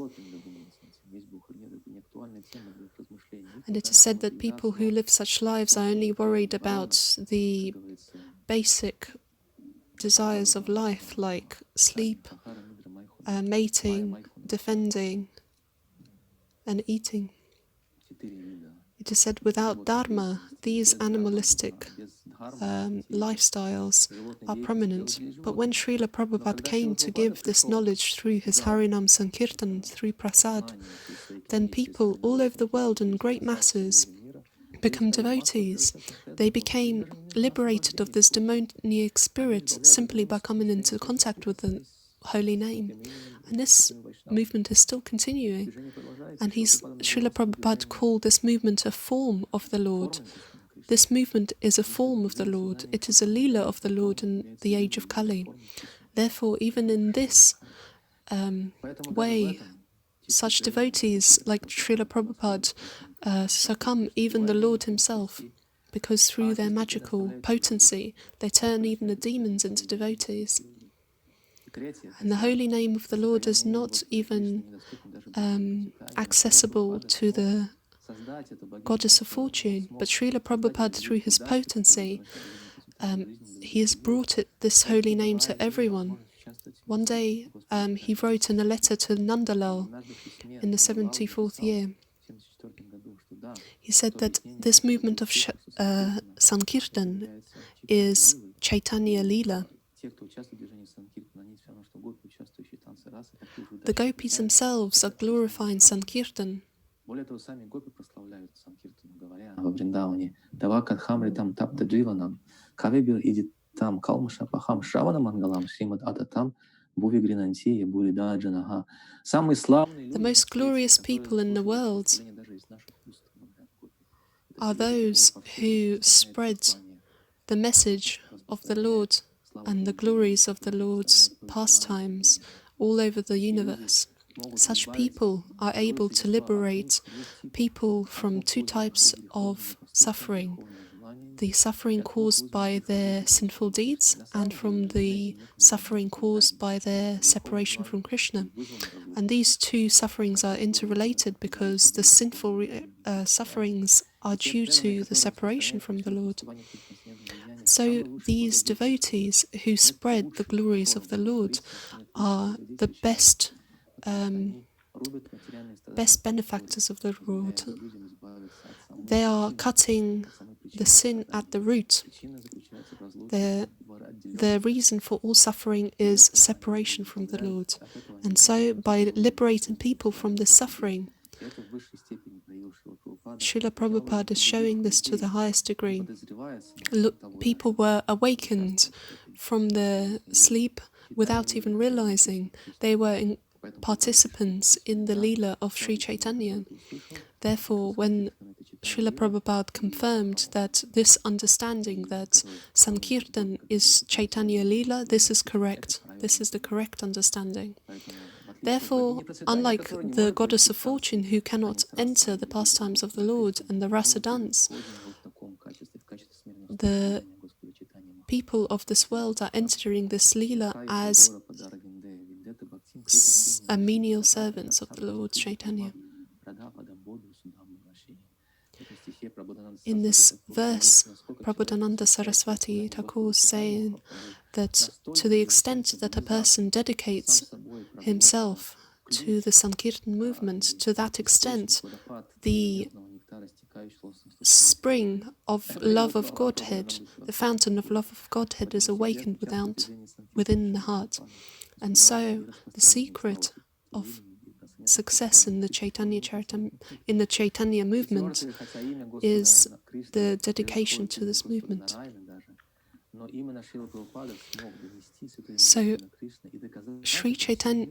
And it is said that people who live such lives are only worried about the basic desires of life, like sleep, mating, defending, and eating. It is said without dharma, these animalistic lifestyles are prominent. But when Srila Prabhupada came to give this knowledge through his Harinam Sankirtan, through Prasad, then people all over the world in great masses become devotees. They became liberated of this demoniac spirit simply by coming into contact with the holy name. And this movement is still continuing. And Srila Prabhupada called this movement a form of the Lord. This movement is a form of the Lord. It is a Leela of the Lord in the age of Kali. Therefore, even in this way, such devotees like Srila Prabhupada succumb, even the Lord himself. because through their magical potency, they turn even the demons into devotees. And the holy name of the Lord is not even accessible to the goddess of fortune, but Srila Prabhupada, through his potency, he has brought this holy name to everyone. One day, he wrote in a letter to Nandalal in the 74th year. He said that this movement of Sankirtan is Chaitanya Leela. The gopis themselves are glorifying Sankirtan. Во Вриндаване, Давакат Хамритам Тапта Дживанам, Кавибир Идитам Калмаша Пахам Шравана Мангалам, Шримад Ататам, Буви Гринантия, Бурида Джанаха. Самый славный. The most glorious people in the world are those who spread the message of the Lord and the glories of the Lord's pastimes all over the universe. Such people are able to liberate people from two types of suffering: the suffering caused by their sinful deeds and from the suffering caused by their separation from Krishna. And these two sufferings are interrelated because the sinful sufferings are due to the separation from the Lord. So these devotees who spread the glories of the Lord are the best benefactors of the Lord. They are cutting the sin at the root. The reason for all suffering is separation from the Lord. And so by liberating people from this suffering, Srila Prabhupada is showing this to the highest degree. People were awakened from their sleep without even realizing they were participants in the Leela of Sri Chaitanya. Therefore, when Srila Prabhupada confirmed that this understanding that Sankirtan is Chaitanya Leela, this is correct. This is the correct understanding. Therefore, unlike the goddess of fortune who cannot enter the pastimes of the Lord and the rasa dance, the people of this world are entering this Leela as menial servants of the Lord Chaitanya. In this verse, Prabhupada Saraswati Thakur is saying that to the extent that a person dedicates himself to the Sankirtan movement, to that extent the spring of love of Godhead, the fountain of love of Godhead is awakened within the heart. And so the secret of success in the Chaitanya movement is the dedication to this movement. So Srila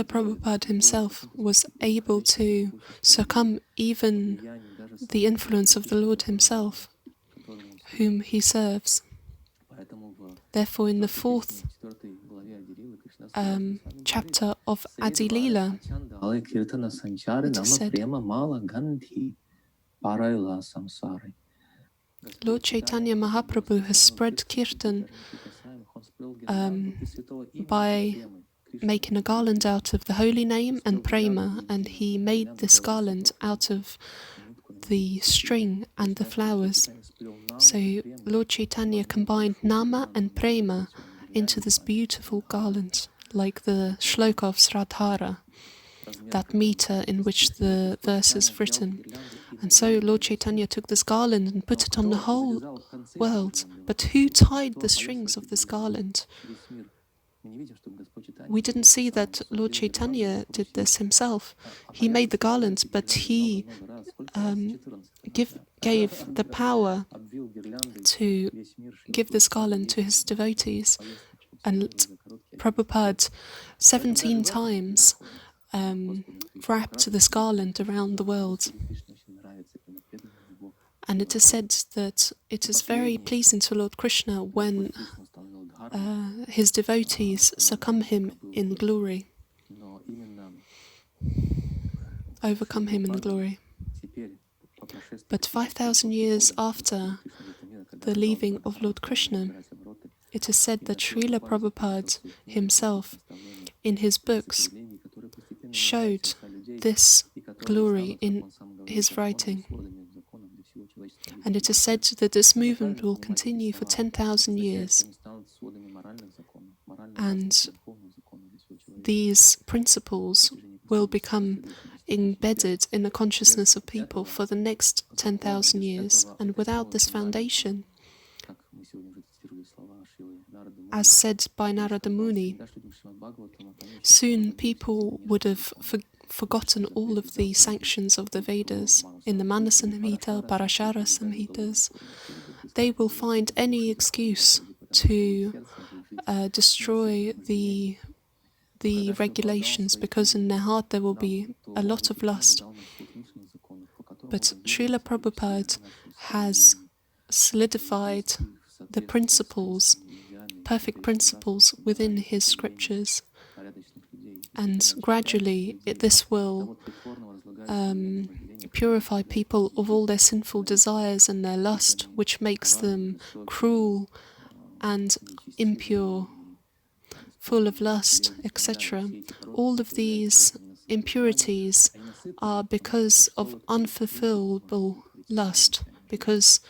Prabhupada himself was able to succumb even the influence of the Lord himself, whom he serves. Therefore, in the 4th chapter of Adi Leela, it is said, Lord Chaitanya Mahaprabhu has spread Kirtan by making a garland out of the holy name and Prema, and he made this garland out of the string and the flowers. So Lord Chaitanya combined Nama and Prema into this beautiful garland, like the shloka of Strattera, that meter in which the verse is written. And so Lord Chaitanya took this garland and put it on the whole world. But who tied the strings of this garland? We didn't see that Lord Chaitanya did this himself. He made the garland, but he gave the power to give this garland to his devotees. And Prabhupada 17 times wrapped this garland around the world. And it is said that it is very pleasing to Lord Krishna when his devotees succumb him in glory, overcome him in glory. But 5,000 years after the leaving of Lord Krishna, it is said that Srila Prabhupada himself, in his books, showed this glory in his writing. And it is said that this movement will continue for 10,000 years. And these principles will become embedded in the consciousness of people for the next 10,000 years. And without this foundation, as said by Narada Muni, soon people would have forgotten all of the sanctions of the Vedas in the Manasa-Samhita, Parashara-Samhitas. They will find any excuse to destroy the regulations, because in their heart there will be a lot of lust. But Srila Prabhupada has solidified the principles, perfect principles within his scriptures, and gradually this will purify people of all their sinful desires and their lust, which makes them cruel and impure, full of lust, etc. All of these impurities are because of unfulfillable lust, because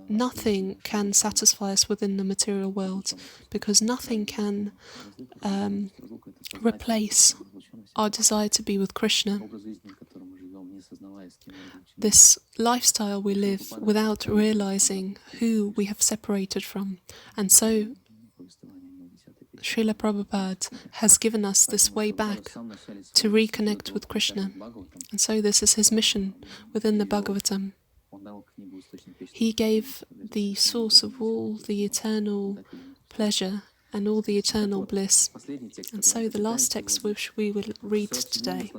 nothing can satisfy us within the material world, because nothing can replace our desire to be with Krishna. This lifestyle we live without realizing who we have separated from. And so Srila Prabhupada has given us this way back to reconnect with Krishna. And so this is his mission within the Bhagavatam. He gave the source of all the eternal pleasure and all the eternal bliss. And so the last text which we will read today,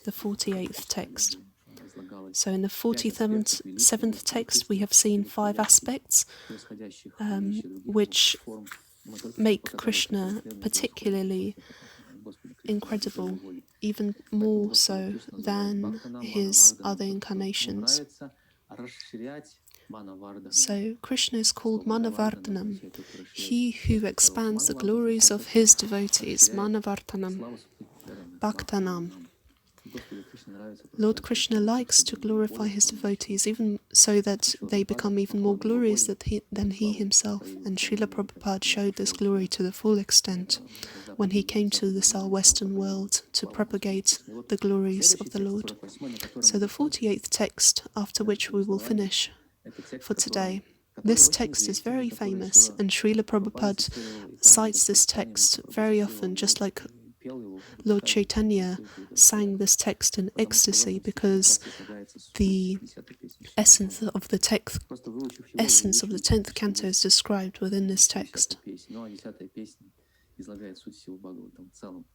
the 48th text. So in the 47th text we have seen 5 aspects which make Krishna particularly incredible, even more so than his other incarnations. So Krishna is called Manavardhanam, he who expands the glories of his devotees, Manavardhanam, Bhaktanam. Lord Krishna likes to glorify his devotees, even so that they become even more glorious than he himself. And Srila Prabhupada showed this glory to the full extent when he came to this our Western world to propagate the glories of the Lord. So the 48th text, after which we will finish for today. This text is very famous, and Srila Prabhupada cites this text very often, just like Lord Chaitanya sang this text in ecstasy, because the essence of the 10th canto is described within this text.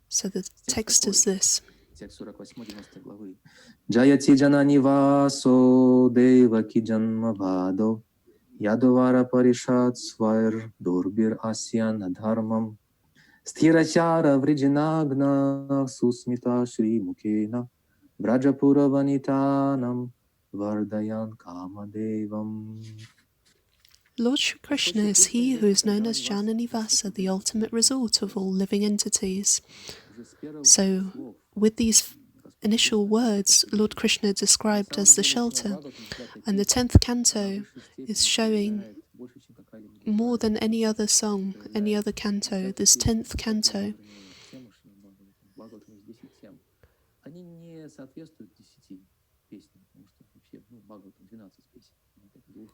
So the text is this. Jayati janani vaso devaki janma vado yadavara parishad svair durbir asyan dharmam sthirachara vrijinagna susmita shri mukena vrajapura vanitanam vardayan kamadevam. Lord Shri Krishna is he who is known as Jananivasa, the ultimate resort of all living entities. So, with these initial words, Lord Krishna described as the shelter, and the 10th canto is showing more than any other song, any other canto, this 10th canto.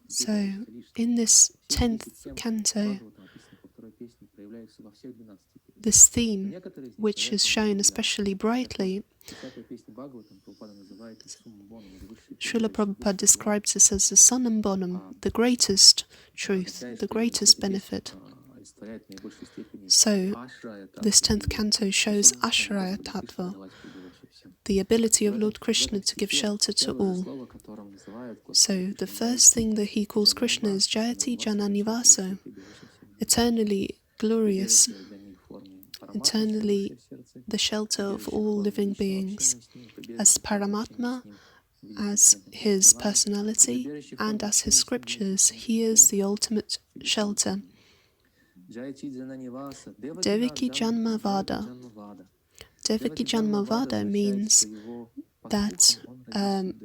So, in this 10th canto, this theme, which is shown especially brightly, Srila Prabhupada describes this as the Succumb bonum, the greatest truth, the greatest benefit. So, this 10th canto shows Ashraya Tattva, the ability of Lord Krishna to give shelter to all. So, the first thing that he calls Krishna is Jayati Jananivaso, eternally glorious, eternally the shelter of all living beings, as Paramatma, as his personality, and as his scriptures. He is the ultimate shelter. Devaki Janmavada. Devaki Janmavada means that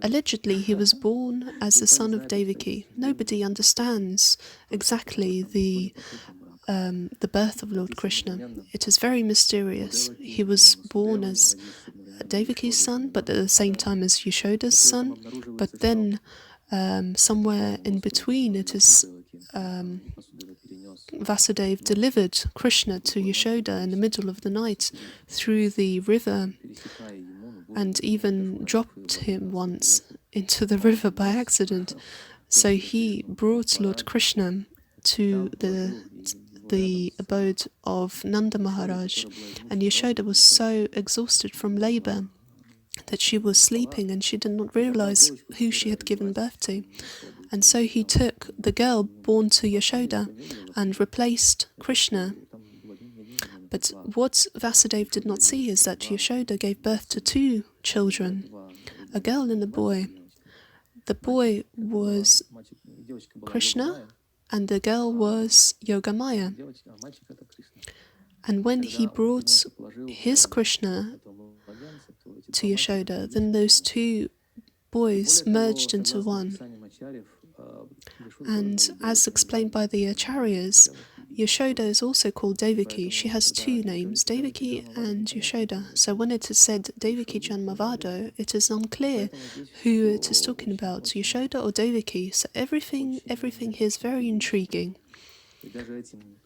allegedly he was born as the son of Devaki. Nobody understands exactly the birth of Lord Krishna. It is very mysterious. He was born as Devaki's son, but at the same time as Yashoda's son. But then somewhere in between, it is Vasudeva delivered Krishna to Yashoda in the middle of the night through the river, and even dropped him once into the river by accident. So he brought Lord Krishna to the abode of Nanda Maharaj, and Yashoda was so exhausted from labor that she was sleeping and she did not realize who she had given birth to. And so he took the girl born to Yashoda and replaced Krishna. But what Vasudeva did not see is that Yashoda gave birth to two children, a girl and a boy. The boy was Krishna and the girl was Yogamaya. And when he brought his Krishna to Yashoda, then those two boys merged into one. And as explained by the Acharyas, Yashoda is also called Devaki. She has two names, Devaki and Yashoda. So when it is said Devaki Janmavado, it is unclear who it is talking about, Yashoda or Devaki. So everything here is very intriguing.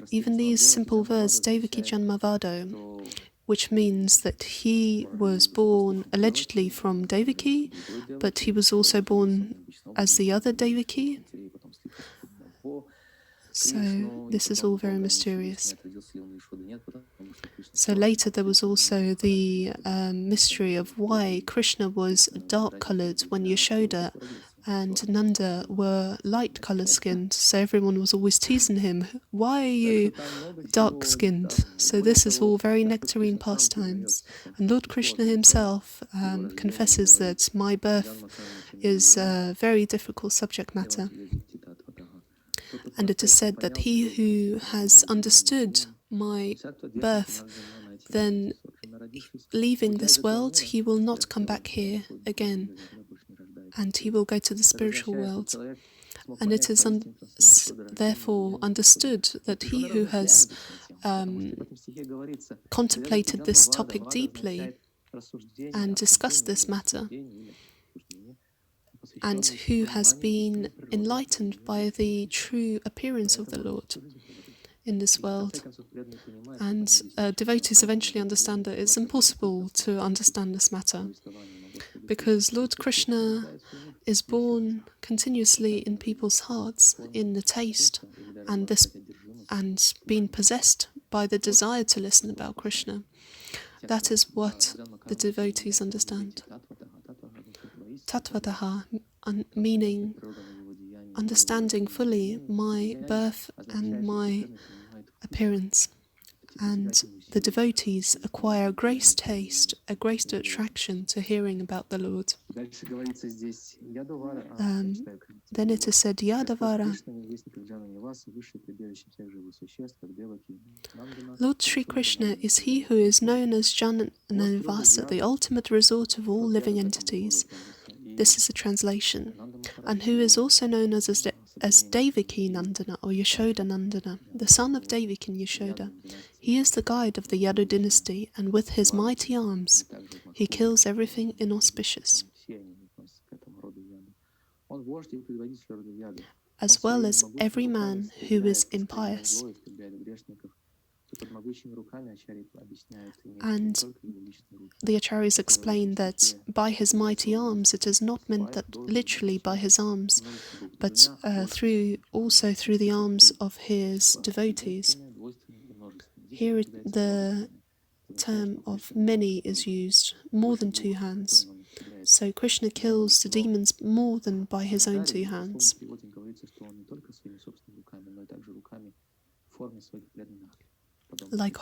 Even these simple words, Devaki Janmavado, which means that he was born allegedly from Devaki, but he was also born as the other Devaki. So this is all very mysterious. So later there was also the mystery of why Krishna was dark-coloured when Yashoda and Nanda were light-coloured skinned. So everyone was always teasing him, why are you dark-skinned? So this is all very nectarine pastimes. And Lord Krishna himself confesses that my birth is a very difficult subject matter. And it is said that he who has understood my birth, then leaving this world, he will not come back here again, and he will go to the spiritual world. And it is therefore understood that he who has contemplated this topic deeply and discussed this matter, and who has been enlightened by the true appearance of the Lord in this world. And devotees eventually understand that it's impossible to understand this matter, because Lord Krishna is born continuously in people's hearts, in the taste, and being possessed by the desire to listen about Krishna. That is what the devotees understand. Tatvataha, meaning understanding fully my birth and my appearance. And the devotees acquire a great taste, a great attraction to hearing about the Lord. Then it is said, Yadavara. Lord Sri Krishna is he who is known as Jananivasa, the ultimate resort of all living entities. This is a translation. And who is also known as Devaki Nandana or Yashoda Nandana, the son of Devaki and Yashoda. He is the guide of the Yadu dynasty, and with his mighty arms, he kills everything inauspicious, as well as every man who is impious. And the Acharyas explain that by his mighty arms, it is not meant that literally by his arms, but also through the arms of his devotees. Here the term of many is used, more than two hands. So Krishna kills the demons more than by his own two hands. like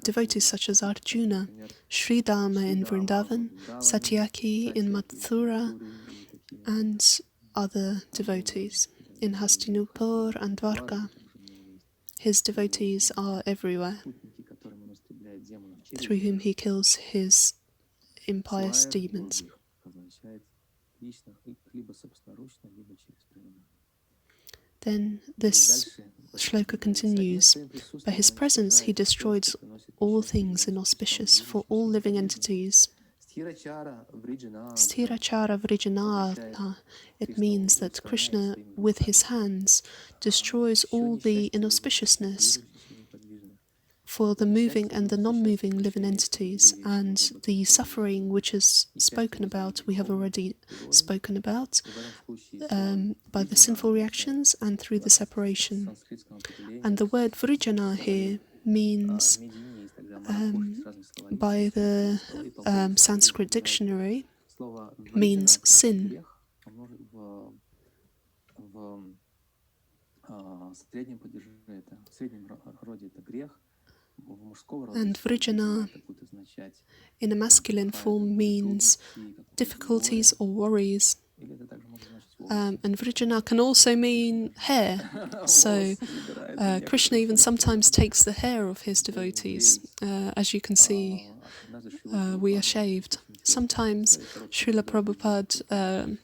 devotees such as Arjuna, Sridharma in Vrindavan, Satyaki in Mathura, and other devotees in Hastinapur and Dwarka. His devotees are everywhere, through whom he kills his impious demons. Then this shloka continues. By his presence he destroyed all things inauspicious for all living entities. Sthirachara vrijana, it means that Krishna with his hands destroys all the inauspiciousness for the moving and the non-moving living entities, and the suffering which is spoken about, we have already spoken about, by the sinful reactions and through the separation. And the word vrijana here means, by the Sanskrit dictionary, means sin. And vrijana in a masculine form means difficulties or worries. And vrijana can also mean hair. So Krishna even sometimes takes the hair of his devotees. As you can see, we are shaved. Sometimes Srila Prabhupada,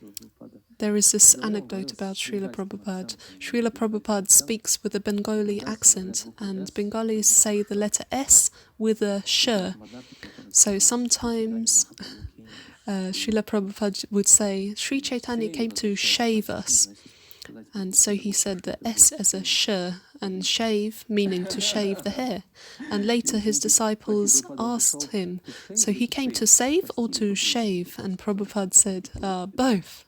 there is this anecdote about Srila Prabhupada. Srila Prabhupada speaks with a Bengali accent, and Bengalis say the letter S with a sh. So sometimes Srila Prabhupada would say, Sri Chaitanya came to shave us. And so he said the S as a sh, and shave meaning to shave the hair. And later his disciples asked him, so he came to save or to shave? And Prabhupada said, both.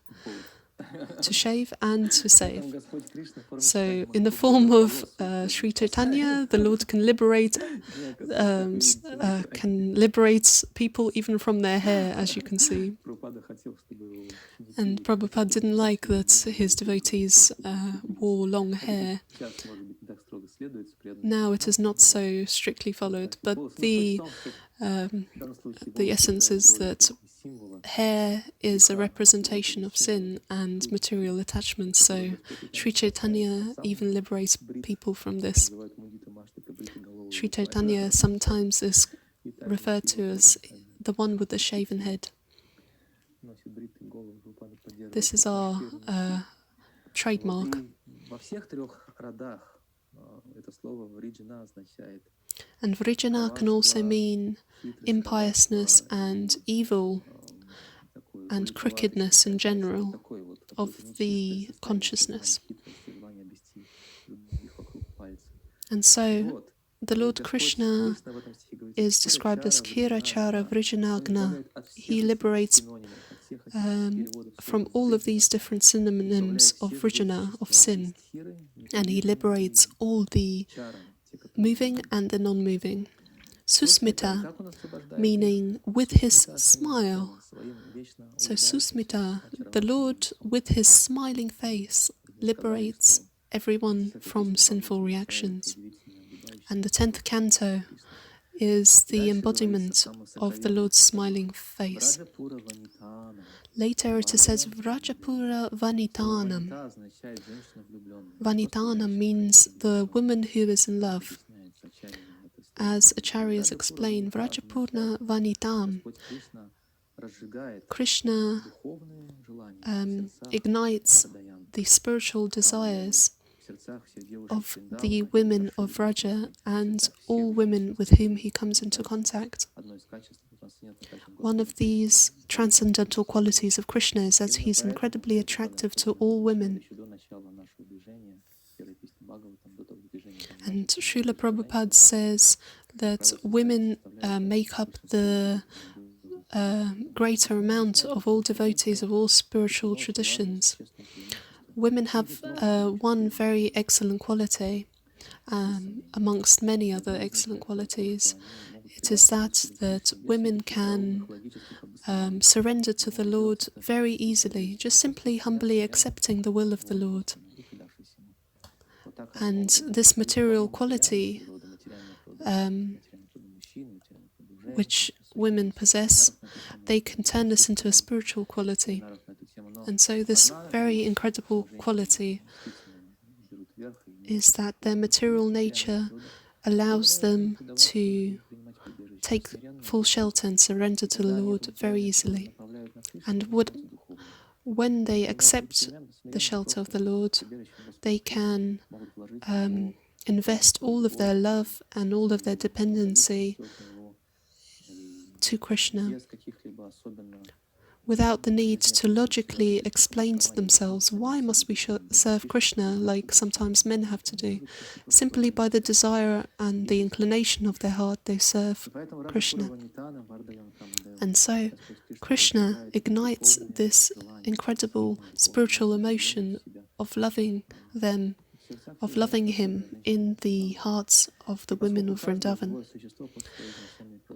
To shave and to save. So in the form of Sri Chaitanya, the Lord can liberate people even from their hair, as you can see. And Prabhupada didn't like that his devotees wore long hair. Now it is not so strictly followed, but the essence is that hair is a representation of sin and material attachments, so Sri Chaitanya even liberates people from this. Sri Chaitanya sometimes is referred to as the one with the shaven head. This is our trademark. And vrijana can also mean impiousness and evil and crookedness in general of the consciousness. And so the Lord Krishna is described as Kirachara Vrijnagna. He liberates from all of these different synonyms of vrijana, of sin, and he liberates all the moving and the non-moving. Susmita, meaning with his smile. So Susmita, the Lord with his smiling face, liberates everyone from sinful reactions. And the 10th canto is the embodiment of the Lord's smiling face. Later it says Vrajapura Vanitanam. Vanitanam means the woman who is in love. As acharyas explain, Vrajapurna Vanitam, Krishna ignites the spiritual desires of the women of Vraja and all women with whom he comes into contact. One of these transcendental qualities of Krishna is that he's incredibly attractive to all women. And Srila Prabhupada says that women make up the greater amount of all devotees of all spiritual traditions. Women have one very excellent quality, amongst many other excellent qualities. It is that women can surrender to the Lord very easily, just simply humbly accepting the will of the Lord. And this material quality which women possess, they can turn this into a spiritual quality. And so this very incredible quality is that their material nature allows them to take full shelter and surrender to the Lord very easily. And when they accept the shelter of the Lord, they can invest all of their love and all of their dependency to Krishna without the need to logically explain to themselves why must we serve Krishna like sometimes men have to do. Simply by the desire and the inclination of their heart they serve Krishna. And so Krishna ignites this incredible spiritual emotion of loving them, of loving him in the hearts of the women of Vrindavan.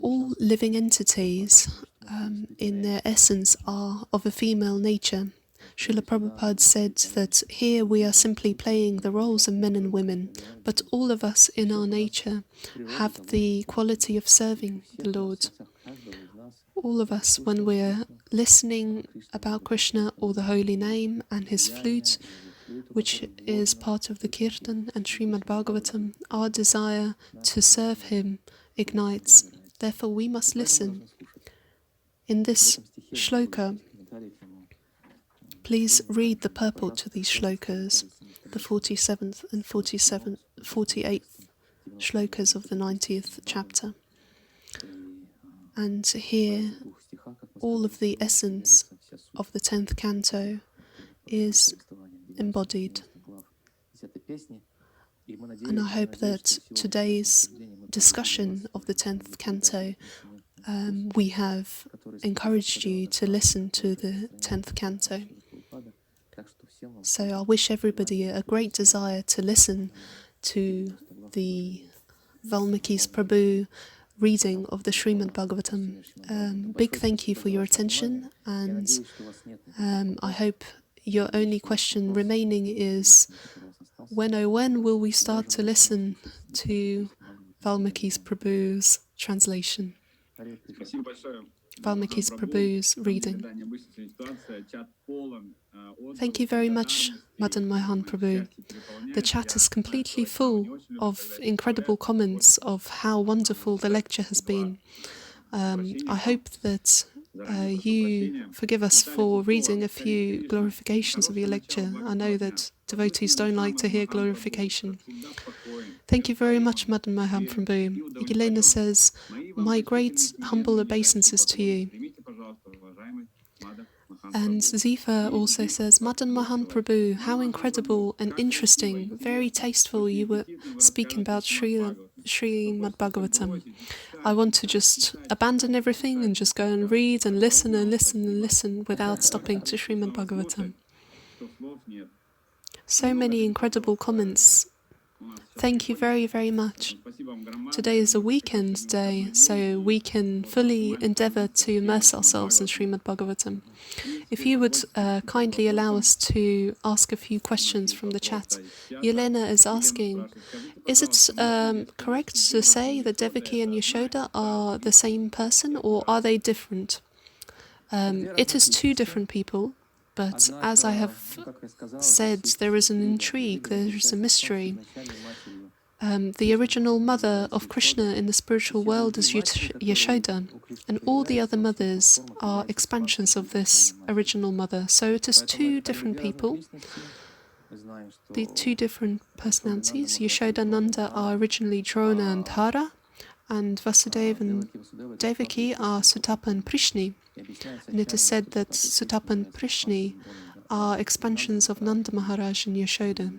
All living entities in their essence are of a female nature. Srila Prabhupada said that here we are simply playing the roles of men and women, but all of us in our nature have the quality of serving the Lord. All of us, when we're listening about Krishna or the holy name and his flute, which is part of the Kirtan and Srimad-Bhagavatam, our desire to serve him ignites. Therefore, we must listen. In this shloka, please read the purport to these shlokas, the 47th and 48th shlokas of the 90th chapter. And here, all of the essence of the 10th canto is embodied. And I hope that today's discussion of the 10th canto, we have encouraged you to listen to the 10th canto. So I wish everybody a great desire to listen to the Valmiki's Prabhu reading of the Srimad-Bhagavatam. Big thank you for your attention, and I hope your only question remaining is when will we start to listen to Valmiki's Prabhu's translation? Valmiki's Prabhu's reading. Thank you very much, Madana-Mohan Prabhu. The chat is completely full of incredible comments of how wonderful the lecture has been. I hope that you forgive us for reading a few glorifications of your lecture. I know that devotees don't like to hear glorification. Thank you very much, Madana-Mohan Prabhu. Yelena says, my great humble obeisances to you. And Zifa also says, Madana-Mohan Prabhu, how incredible and interesting, very tasteful you were speaking about Srimad-Bhagavatam. I want to just abandon everything and just go and read and listen and listen and listen without stopping to Srimad-Bhagavatam. So many incredible comments. Thank you very, very much. Today is a weekend day, so we can fully endeavor to immerse ourselves in Srimad-Bhagavatam. If you would kindly allow us to ask a few questions from the chat. Yelena is asking, is it correct to say that Devaki and Yashoda are the same person, or are they different? It is two different people, but as I have said, there is an intrigue, there is a mystery. The original mother of Krishna in the spiritual world is Yashoda, and all the other mothers are expansions of this original mother. So it is two different people, the two different personalities. Yashoda and Nanda are originally Drona and Dhara, and Vasudeva and Devaki are Sutapa and Prishni. And it is said that Sutapa and Prishni are expansions of Nanda Maharaj and Yashoda.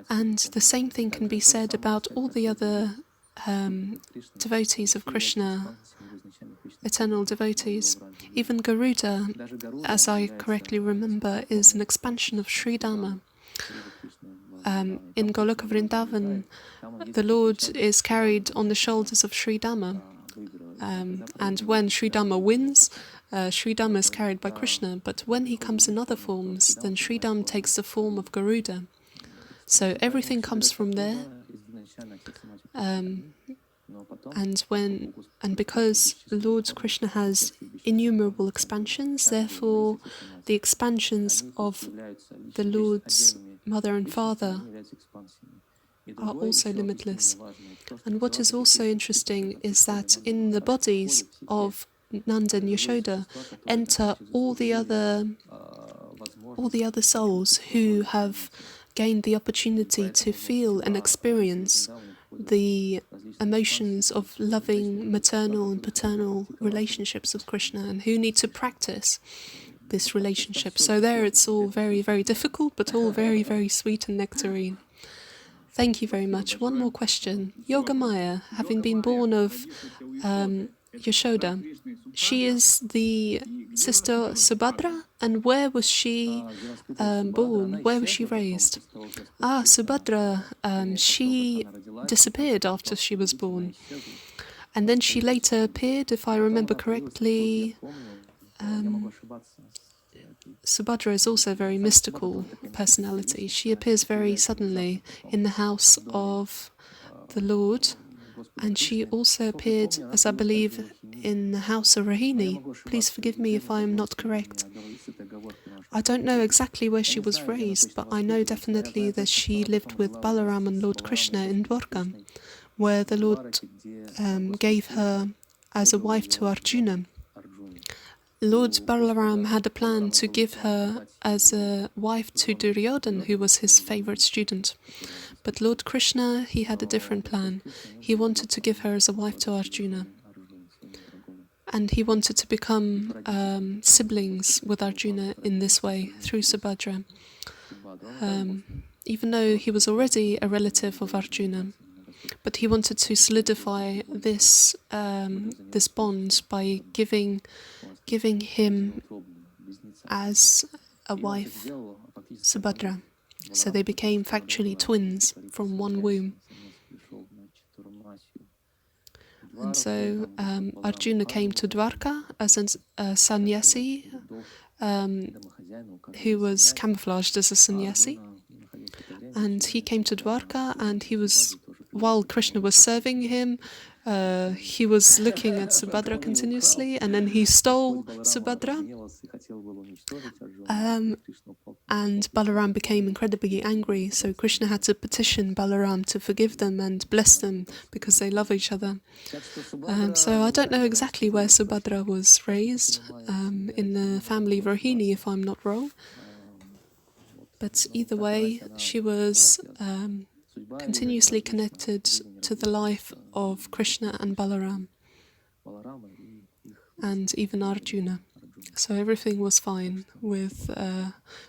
And the same thing can be said about all the other devotees of Krishna, eternal devotees. Even Garuda, as I correctly remember, is an expansion of Sridama. In Goloka Vrindavan, the Lord is carried on the shoulders of Sridama. And when Sridama wins, Sridama is carried by Krishna. But when he comes in other forms, then Sridama takes the form of Garuda. So everything comes from there, And because Lord Krishna has innumerable expansions, therefore the expansions of the Lord's mother and father are also limitless. And what is also interesting is that in the bodies of Nanda and Yashoda enter all the other souls who have gained the opportunity to feel and experience the emotions of loving maternal and paternal relationships with Krishna, and who need to practice this relationship. So there it's all very, very difficult, but all very, very sweet and nectarine. Thank you very much. One more question. Yogamaya, having been born of Yashoda, she is the sister Subhadra, and where was she born? Where was she raised? Subhadra, she disappeared after she was born. And then she later appeared, if I remember correctly. Subhadra is also a very mystical personality. She appears very suddenly in the house of the Lord, and she also appeared, as I believe, in the house of Rahini. Please forgive me if I am not correct. I don't know exactly where she was raised, but I know definitely that she lived with Balaram and Lord Krishna in Dwarka, where the Lord gave her as a wife to Arjuna. Lord Balaram had a plan to give her as a wife to Duryodhana, who was his favorite student. But Lord Krishna, he had a different plan. He wanted to give her as a wife to Arjuna. And he wanted to become siblings with Arjuna in this way, through Subhadra. Even though he was already a relative of Arjuna. But he wanted to solidify this bond by giving him as a wife Subhadra. So they became factually twins from one womb. And so Arjuna came to Dwarka as a sannyasi who was camouflaged as a sannyasi. And he came to Dwarka, and while Krishna was serving him, he was looking at Subhadra continuously, and then he stole Subhadra. And Balaram became incredibly angry, so Krishna had to petition Balaram to forgive them and bless them because they love each other. So I don't know exactly where Subhadra was raised, in the family of Rohini, if I'm not wrong. But either way, she was continuously connected to the life of Krishna and Balaram, and even Arjuna. So everything was fine with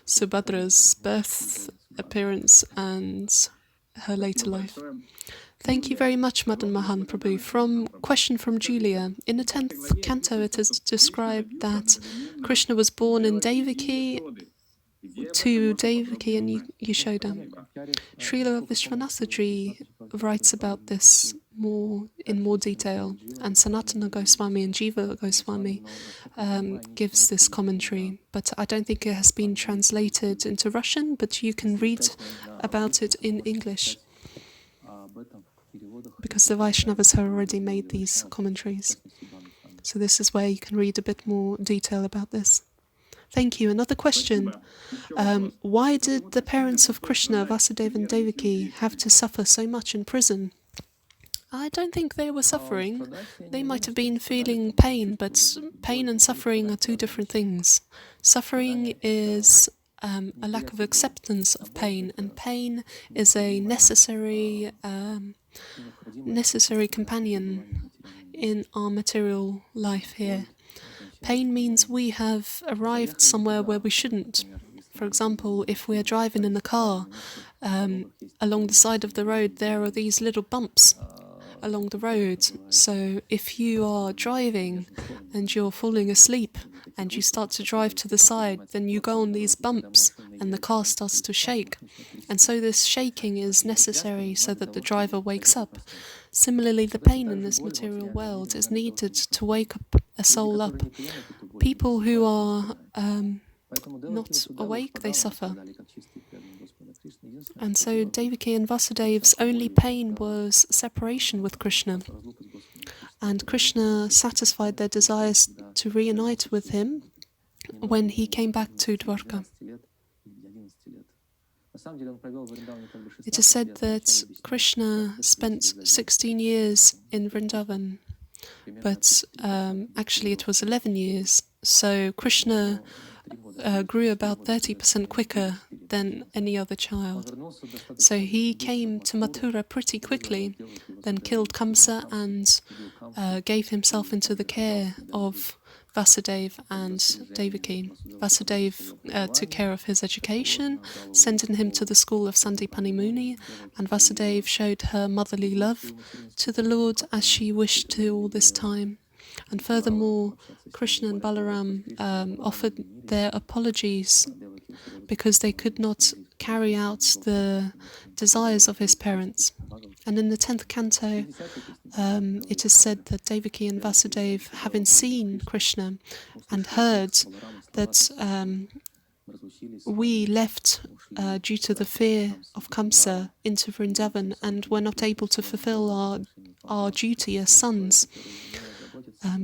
Subhadra's birth, appearance, and her later life. Thank you very much, Madana-Mohan Prabhu. Question from Julia. In the 10th canto, it is described that Krishna was born in Devaki, to Devaki and Yashoda. Srila Vishwanathaji writes about this in more detail, and Sanatana Goswami and Jiva Goswami gives this commentary, but I don't think it has been translated into Russian, but you can read about it in English, because the Vaishnavas have already made these commentaries. So this is where you can read a bit more detail about this. Thank you. Another question. Why did the parents of Krishna, Vasudeva and Devaki, have to suffer so much in prison? I don't think they were suffering. They might have been feeling pain, but pain and suffering are two different things. Suffering is a lack of acceptance of pain, and pain is a necessary companion in our material life here. Pain means we have arrived somewhere where we shouldn't. For example, if we are driving in a car, along the side of the road there are these little bumps along the road. So if you are driving and you're falling asleep and you start to drive to the side, then you go on these bumps and the car starts to shake. And so this shaking is necessary so that the driver wakes up. Similarly, the pain in this material world is needed to wake up a soul up. People who are not awake, they suffer. And so Devaki and Vasudev's only pain was separation with Krishna. And Krishna satisfied their desires to reunite with him when he came back to Dwarka. It is said that Krishna spent 16 years in Vrindavan, but actually it was 11 years. So Krishna grew about 30% quicker than any other child. So he came to Mathura pretty quickly, then killed Kamsa and gave himself into the care of Vasudeva and Devaki. Vasudeva took care of his education, sending him to the school of Sandipani Muni, and Vasudeva showed her motherly love to the Lord as she wished to all this time. And furthermore, Krishna and Balaram offered their apologies because they could not carry out the desires of his parents. And in the 10th canto, it is said that Devaki and Vasudeva, having seen Krishna and heard that we left due to the fear of Kamsa into Vrindavan and were not able to fulfill our duty as sons,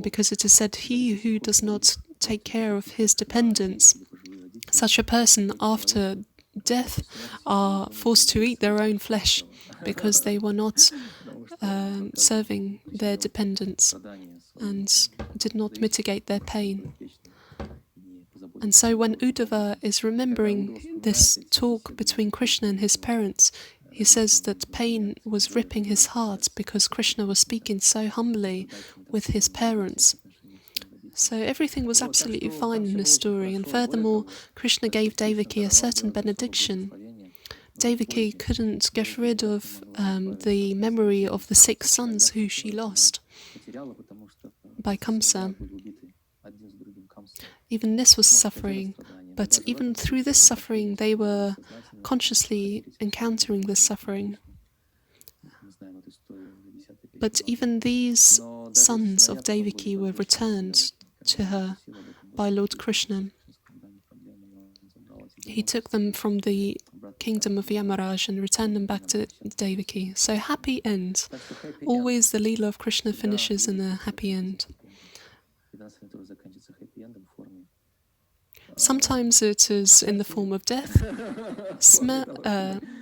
because it is said, he who does not take care of his dependents, such a person after death are forced to eat their own flesh because they were not serving their dependents and did not mitigate their pain. And so when Uddhava is remembering this talk between Krishna and his parents, he says that pain was ripping his heart because Krishna was speaking so humbly with his parents. So everything was absolutely fine in the story, and furthermore, Krishna gave Devaki a certain benediction. Devaki couldn't get rid of the memory of the 6 sons who she lost by Kamsa. Even this was suffering, but even through this suffering, they were consciously encountering this suffering. But even these sons of Devaki were returned to her by Lord Krishna. He took them from the kingdom of Yamaraj and returned them back to Devaki. So happy end. Always the Leela of Krishna finishes in a happy end. Sometimes it is in the form of death,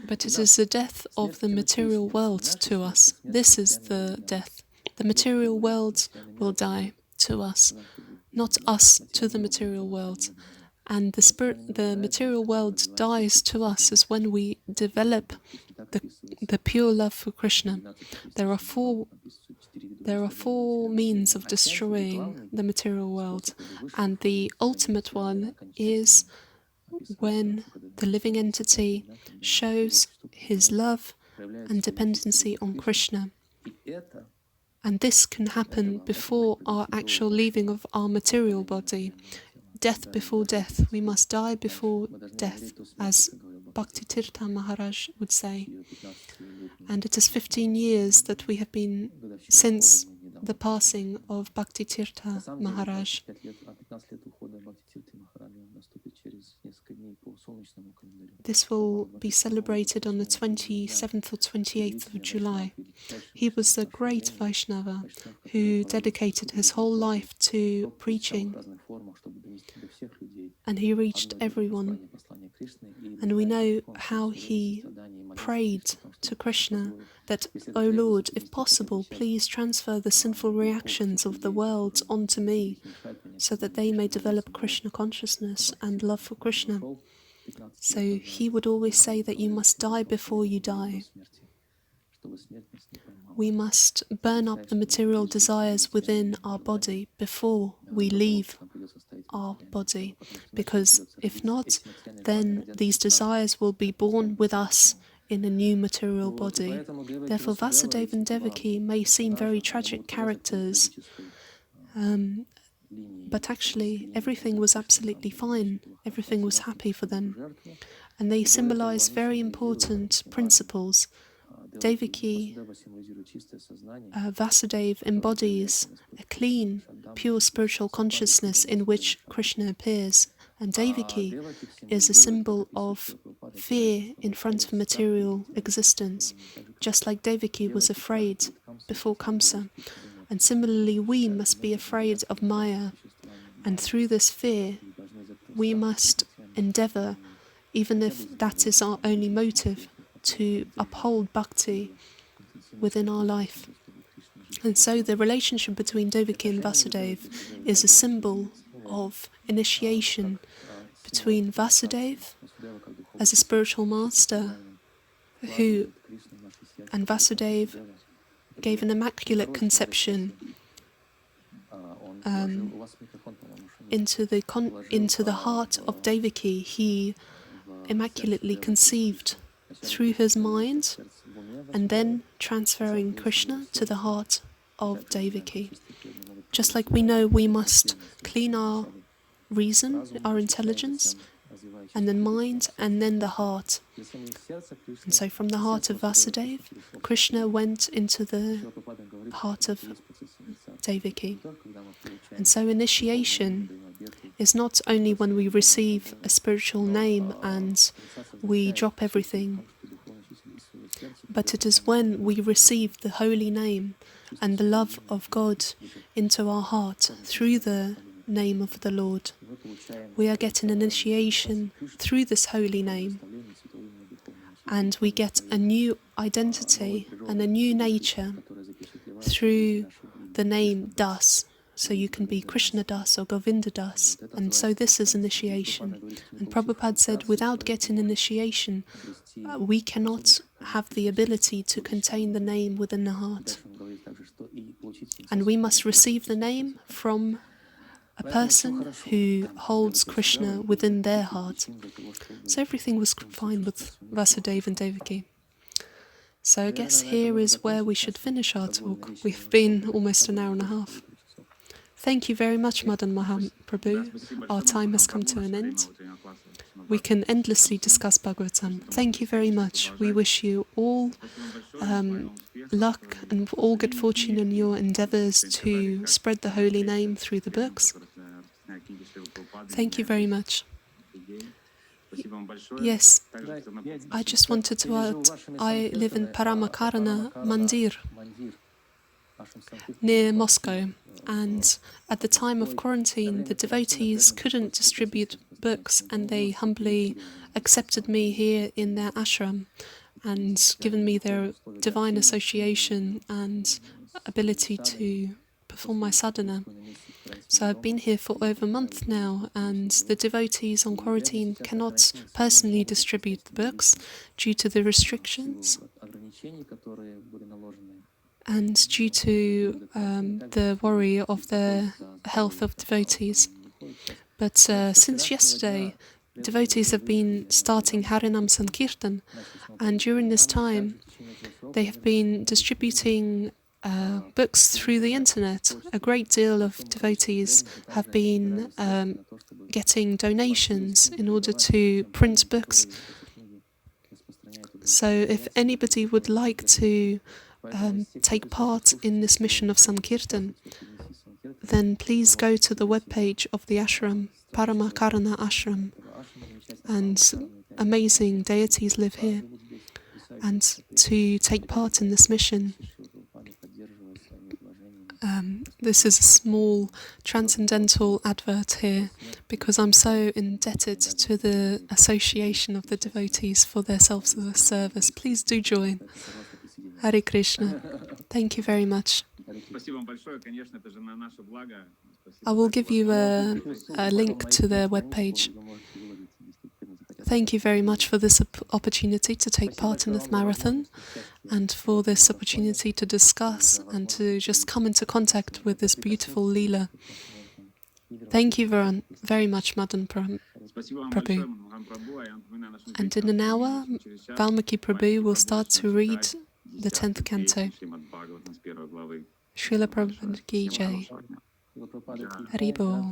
but it is the death of the material world to us. This is the death. The material world will die to us, not us to the material world. And the material world dies to us as when we develop the pure love for Krishna. There are four means of destroying the material world, and the ultimate one is when the living entity shows his love and dependency on Krishna. And this can happen before our actual leaving of our material body. Death before death. We must die before death, as Bhakti-tirtha Maharaj would say. And it is 15 years that we have been since the passing of Bhakti-tirtha Maharaj. This will be celebrated on the 27th or 28th of July. He was a great Vaishnava who dedicated his whole life to preaching, and he reached everyone. And we know how he prayed to Krishna that, "O Lord, if possible, please transfer the sinful reactions of the world onto me, so that they may develop Krishna consciousness and love for Krishna." So he would always say that you must die before you die. We must burn up the material desires within our body before we leave our body, because if not, then these desires will be born with us in a new material body. Therefore, Vasudeva and Devaki may seem very tragic characters, but actually everything was absolutely fine. Everything was happy for them. And they symbolize very important principles. Devaki, Vasudeva embodies a clean, pure spiritual consciousness in which Krishna appears. And Devaki is a symbol of fear in front of material existence, just like Devaki was afraid before Kamsa. And similarly, we must be afraid of Maya, and through this fear, we must endeavor, even if that is our only motive, to uphold bhakti within our life. And so the relationship between Devaki and Vasudeva is a symbol of initiation between Vasudeva as a spiritual master who, and Vasudeva gave an immaculate conception into the heart of Devaki. He immaculately conceived through his mind, and then transferring Krishna to the heart of Devaki. Just like we know we must clean our reason, our intelligence, and then mind, and then the heart. And so from the heart of Vasudeva, Krishna went into the heart of Devaki. And so initiation is not only when we receive a spiritual name and we drop everything, but it is when we receive the holy name and the love of God into our heart through the name of the Lord. We are getting an initiation through this holy name, and we get a new identity and a new nature through the name Das. So you can be Krishna Das or Govinda Das. And so this is initiation. And Prabhupada said, without getting initiation, we cannot have the ability to contain the name within the heart. And we must receive the name from a person who holds Krishna within their heart. So everything was fine with Vasudeva and Devaki. So I guess here is where we should finish our talk. We've been almost an hour and a half. Thank you very much, Madana-Mohan Prabhu. Our time has come to an end. We can endlessly discuss Bhagavatam. Thank you very much. We wish you all luck and all good fortune in your endeavors to spread the holy name through the books. Thank you very much. Yes, I just wanted to add, I live in Paramakarana Mandir near Moscow, and at the time of quarantine the devotees couldn't distribute books, and they humbly accepted me here in their ashram and given me their divine association and ability to perform my sadhana. So I've been here for over a month now, and the devotees on quarantine cannot personally distribute the books due to the restrictions and due to the worry of the health of devotees. But since yesterday, devotees have been starting Harinam Sankirtan, and during this time they have been distributing books through the internet. A great deal of devotees have been getting donations in order to print books. So if anybody would like to take part in this mission of Sankirtan, then please go to the webpage of the ashram, Paramakarana Ashram, and amazing deities live here, and to take part in this mission. This is a small transcendental advert here because I'm so indebted to the association of the devotees for their self-service. Please do join. Hare Krishna. Thank you very much. I will give you a link to their webpage. Thank you very much for this opportunity to take part in this marathon, and for this opportunity to discuss and to just come into contact with this beautiful Leela. Thank you very much, Madan Prabhu. And in an hour, Valmiki Prabhu will start to read the 10th canto. Srila Prabhupada ki jai. Haribo.